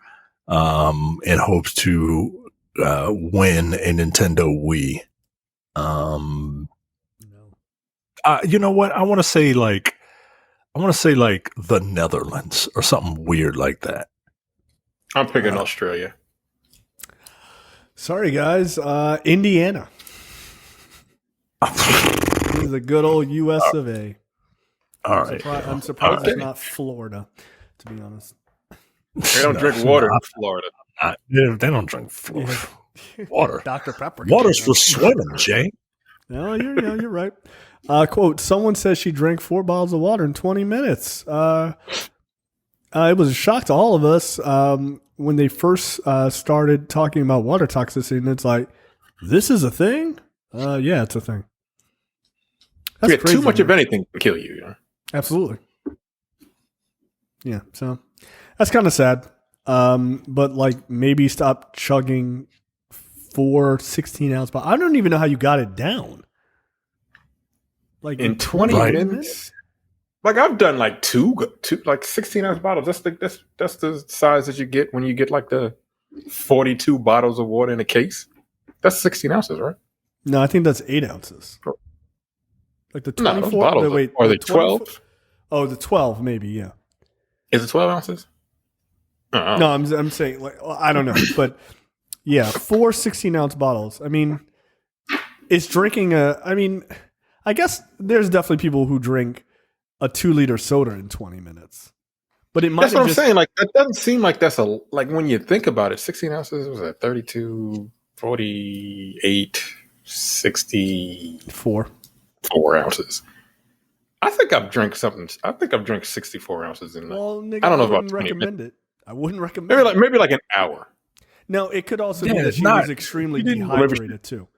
in hopes to win a Nintendo Wii. You know what? I want to say like the Netherlands or something weird like that. I'm picking Australia. Sorry, guys. Indiana. This is a good old U.S. of A. All right. I'm surprised it's not Florida, to be honest. They don't drink water in Florida. They don't drink water. Dr. Pepper. Water's for swimming, Jay. No, you're right. Quote, someone says she drank 4 bottles of water in 20 minutes. It was a shock to all of us. when they first started talking about water toxicity, and it's like, this is a thing? Yeah, it's a thing. That's crazy, too much of anything can kill you. Absolutely. Yeah, so that's kind of sad. But like maybe stop chugging 4 16-ounce bottles. I don't even know how you got it down. Like in 20 minutes? Like I've done like two like 16-ounce bottles. That's the size that you get when you get like the 42 bottles of water in a case. That's 16 ounces, right? No, I think that's 8 ounces. Like the 24. No, bottles are they 12? Oh, the 12, maybe, yeah. Is it 12 ounces? No, I'm saying like I don't know, but yeah, 4 16-ounce bottles. I mean, it's drinking I guess there's definitely people who drink a 2-liter soda in 20 minutes. But it might That's what I'm saying. Like that doesn't seem like that's like when you think about it, 16 ounces was at 32, 48, 64 ounces. I think I've drank 64 ounces in nigga, I don't know I about wouldn't 20 recommend it. I wouldn't recommend maybe like an hour. No, it could also be that she was extremely dehydrated too.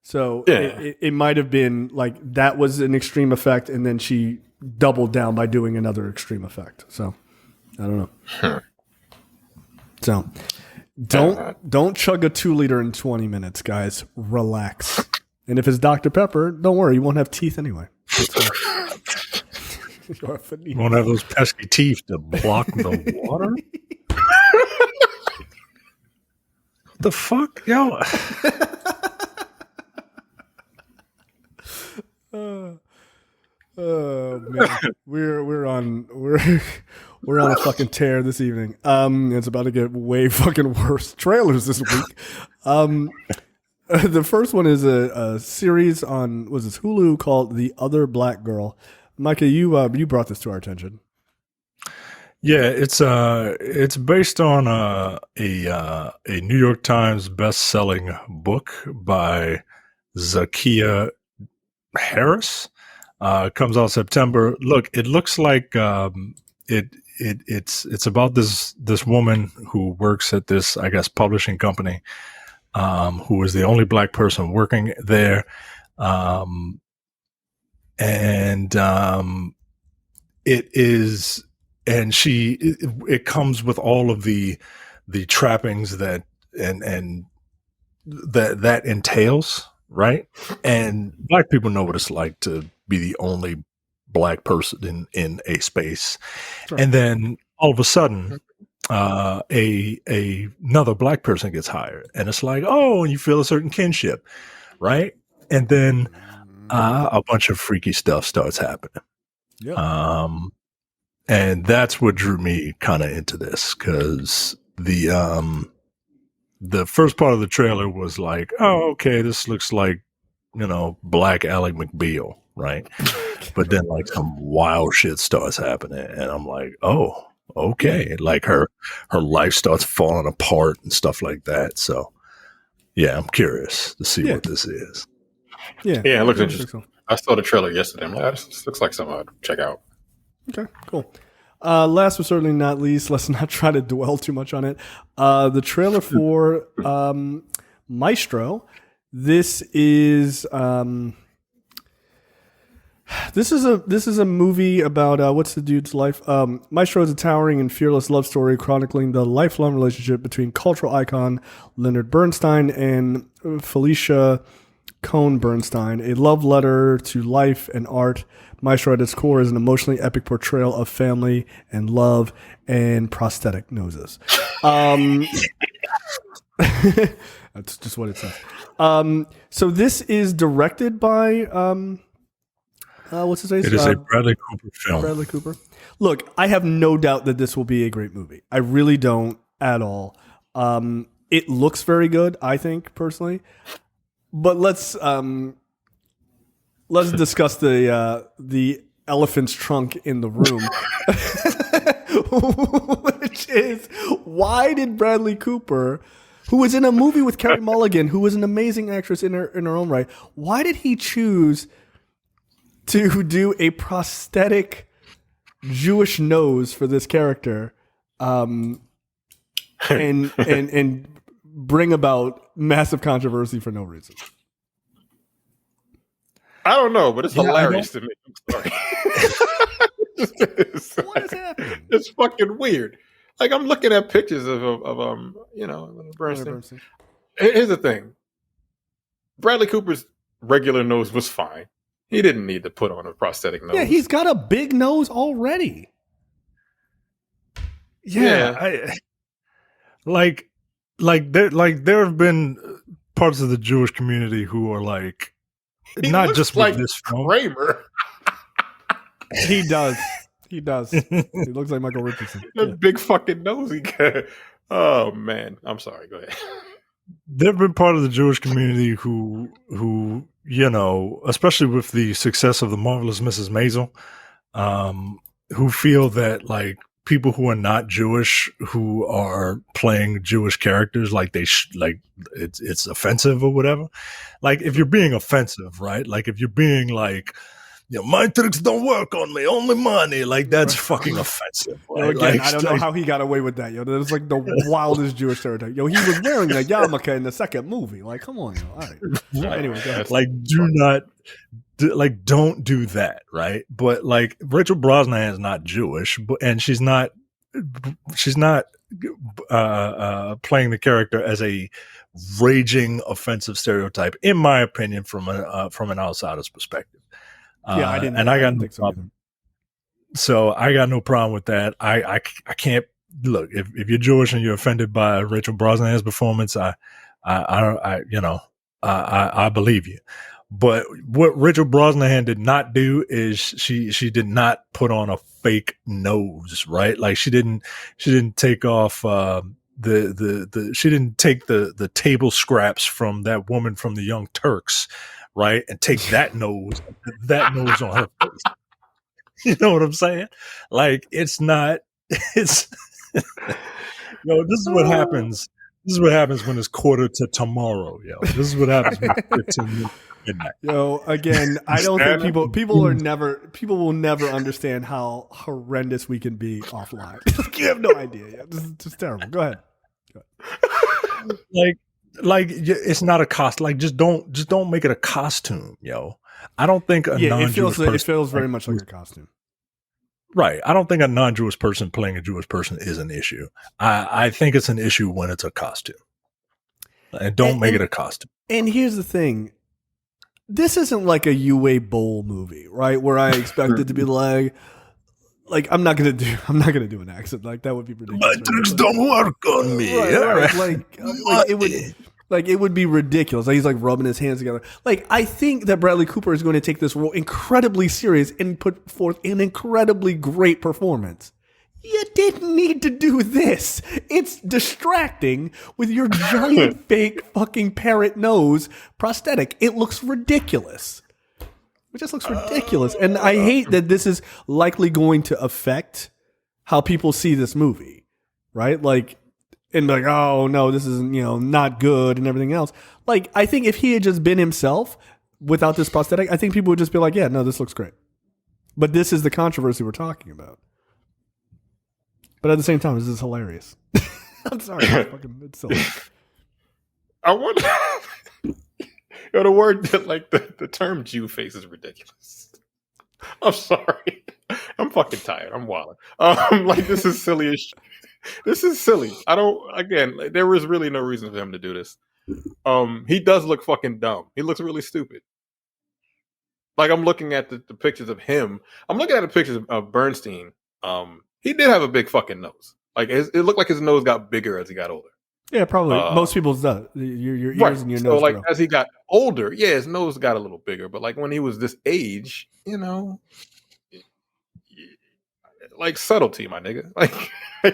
So it might have been like that was an extreme effect, and then she doubled down by doing another extreme effect. So I don't know. So don't chug a 2-liter in 20 minutes, guys. Relax. And if it's Dr. Pepper, don't worry, you won't have teeth anyway. You won't have those pesky teeth to block the water. What the fuck, yo? Oh man, we're on a fucking tear this evening. It's about to get way fucking worse. Trailers this week. The first one is a series on Hulu called The Other Black Girl. Micah, you brought this to our attention. Yeah, it's based on a New York Times best-selling book by Zakiya Harris. It comes out September. Look, it looks like it's about this woman who works at this, I guess, publishing company, who is the only black person working there, it comes with all of the trappings that that entails, right? And black people know what it's like to be the only black person in a space. Sure. And then all of a sudden, another black person gets hired, and it's like, oh, and you feel a certain kinship, right? And then a bunch of freaky stuff starts happening. Yeah. And that's what drew me kind of into this, because the first part of the trailer was like, oh, okay, this looks like, Black Ally McBeal, right? But then like some wild shit starts happening, and I'm like, oh, okay, like her life starts falling apart and stuff like that. So yeah, I'm curious to see what this is. Yeah, it looks interesting. I saw the trailer yesterday. I'm like, this looks like something I'd check out. Okay, cool. Last but certainly not least, let's not try to dwell too much on it. The trailer for Maestro. This is a movie about what's the dude's life? Maestro is a towering and fearless love story chronicling the lifelong relationship between cultural icon Leonard Bernstein and Felicia Cohn Bernstein, a love letter to life and art. Maestro at its core is an emotionally epic portrayal of family and love and prosthetic noses. That's just what it says. So this is directed by what's his name? It is a Bradley Cooper film. Bradley Cooper. Look, I have no doubt that this will be a great movie. I really don't at all. It looks very good, I think, personally. But let's discuss the elephant's trunk in the room, which is, why did Bradley Cooper, who was in a movie with Carey Mulligan, who was an amazing actress in her own right, why did he choose to do a prosthetic Jewish nose for this character? and bring about massive controversy for no reason. I don't know, but it's hilarious to me. I'm sorry. What is happening? It's fucking weird. Like, I'm looking at pictures of Bernstein. Here's the thing. Bradley Cooper's regular nose was fine. He didn't need to put on a prosthetic nose. Yeah, he's got a big nose already. Yeah. There have been parts of the Jewish community who are like, he not just like with this film. Kramer. He does. He looks like Michael Richardson. That big fucking nose he got. Oh man, I'm sorry. Go ahead. There have been part of the Jewish community who especially with the success of The Marvelous Mrs. Maisel, who feel that like people who are not Jewish who are playing Jewish characters, like it's offensive or whatever. Like if you're being offensive, right? Like if you're being like, my tricks don't work on me, only money. Like that's fucking offensive. Right? Again, I don't know how he got away with that. That was like the wildest Jewish stereotype. He was wearing a yarmulke in the second movie. Like, come on, all right. Anyway, go ahead. Like, don't do that, right? But like, Rachel Brosnahan is not Jewish, and she's not playing the character as a raging offensive stereotype, in my opinion, from an outsider's perspective. I didn't think so either. So I got no problem with that. I can't look if you're Jewish and you're offended by Rachel Brosnahan's performance. I believe you. But what Rachel Brosnahan did not do is she did not put on a fake nose, right? Like she didn't take off she didn't take the table scraps from that woman from the Young Turks, right? And take that nose on her face. You know what I'm saying? Like it's this is what happens. This is what happens when it's quarter to tomorrow, yo. This is what happens when it's 15 minutes midnight. Yo, again, I don't think people will never understand how horrendous we can be offline. You have no idea. Yeah, this is just terrible. Go ahead. Like it's not a cost. Like just don't make it a costume, yo. I don't think it feels very much like a costume. Right. I don't think a non-Jewish person playing a Jewish person is an issue. I think it's an issue when it's a costume. And don't make it a costume. And here's the thing. This isn't like a UA Bowl movie, right? Where I expect it to be like I'm not gonna do an accent. Like that would be ridiculous. My tricks don't work on me. Right. It would be ridiculous. Like he's like rubbing his hands together. Like I think that Bradley Cooper is going to take this role incredibly serious and put forth an incredibly great performance. You didn't need to do this. It's distracting with your giant fake fucking parrot nose prosthetic. It looks ridiculous. It just looks ridiculous. And I hate that this is likely going to affect how people see this movie, right? Like, and like, oh no, this is not good and everything else. Like, I think if he had just been himself without this prosthetic, I think people would just be like, yeah, no, this looks great. But this is the controversy we're talking about. But at the same time, this is hilarious. I'm sorry, it's silly. I wonder. The word the term Jew face is ridiculous. I'm sorry. I'm fucking tired. I'm wilding. This is silly as shit. This is silly. There was really no reason for him to do this. He does look fucking dumb. He looks really stupid. Like I'm looking at the pictures of him. I'm looking at the pictures of Bernstein. He did have a big fucking nose. Like it looked like his nose got bigger as he got older. Yeah, probably. Most people's does. Your ears right. and your so nose. Like grow. as he got older, yeah, his nose got a little bigger. But like when he was this age, like subtlety, my nigga. Like,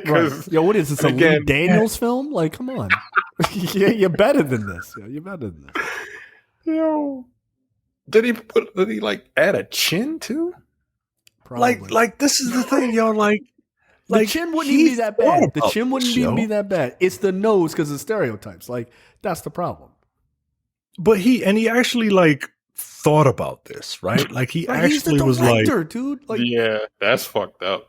right. Yo, what is this? A Lee Daniels film? Like, come on. Yeah, you're better than this. You're better than this. Yo, did he like add a chin too? Probably. Like this is the thing, yo. Like the chin wouldn't even be that bad. The chin wouldn't even be that bad. It's the nose because of stereotypes. Like that's the problem. But he actually like thought about this, right? Like he Like, he's actually the was like, director, dude. Like, yeah, that's fucked up.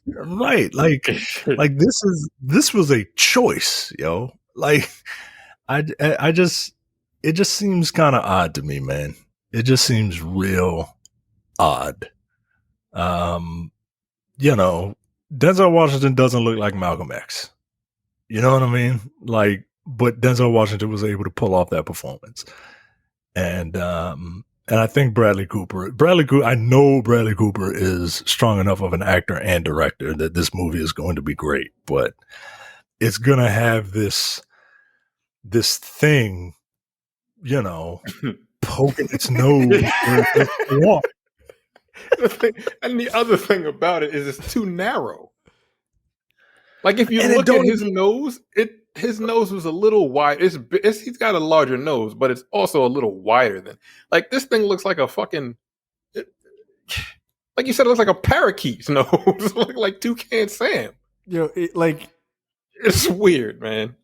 right, like this was a choice, yo. Like I just it just seems kind of odd to me, man. It just seems real odd. You know, Denzel Washington doesn't look like Malcolm X. You know what I mean? Like, but Denzel Washington was able to pull off that performance. And I think Bradley Cooper, I know Bradley Cooper is strong enough of an actor and director that this movie is going to be great, but it's going to have this thing, you know, poking its nose where it wants. And the other thing about it is it's too narrow. Like if you look at his nose, his nose was a little wide. He's got a larger nose, but it's also a little wider than. Like this thing looks like a fucking. Like you said, it looks like a parakeet's nose. It looks like Toucan Sam. you know, It's weird, man.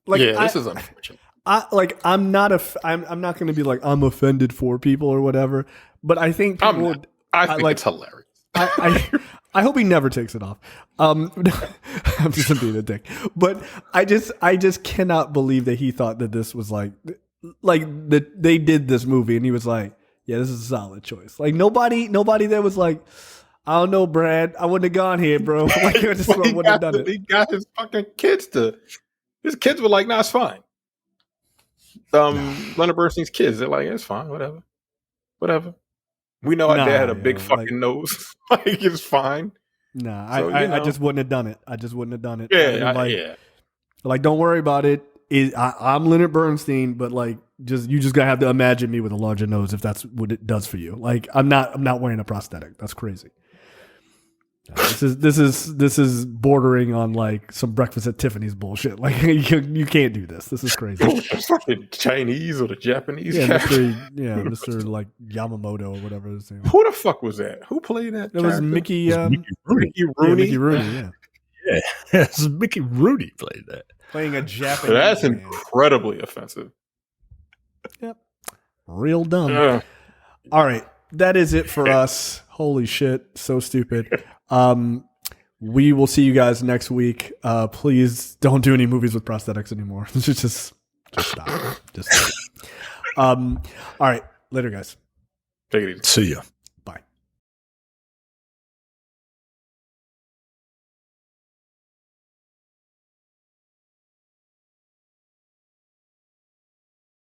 This is unfortunate. I'm not going to be like I'm offended for people or whatever, but I think people I think it's hilarious. I hope he never takes it off. I'm just being a dick, but I just cannot believe that he thought that this was like that they did this movie and he was like, yeah, this is a solid choice. Like nobody that was like, I don't know, Brad, I wouldn't have gone here, bro. Like I just wouldn't have done it. He got his fucking kids to. His kids were like, "Nah, it's fine." Leonard Bernstein's kids, they're like, "It's fine, whatever." We know our dad had a big fucking nose. Like it's fine. Nah, So, I just wouldn't have done it. I just wouldn't have done it. Yeah, Like, don't worry about it. I'm Leonard Bernstein, but like, you just gotta have to imagine me with a larger nose if that's what it does for you. Like, I'm not wearing a prosthetic. That's crazy. This is bordering on like some Breakfast at Tiffany's bullshit. Like, you can't do this. This is crazy. Fucking Chinese or the Japanese. Yeah, Mr. like Yamamoto or whatever his name was. Who the fuck was that? Who played that? It was Mickey Rooney. Mickey Rooney. Mickey Rooney. Yeah. Yeah, it's Mickey Rooney played that. Playing a Japanese. That's man. incredibly offensive. Yep. Real dumb. All right. That is it for us. Holy shit. So stupid. We will see you guys next week. Please don't do any movies with prosthetics anymore. Just stop. Just stop. All right. Later, guys. Take it easy. See ya.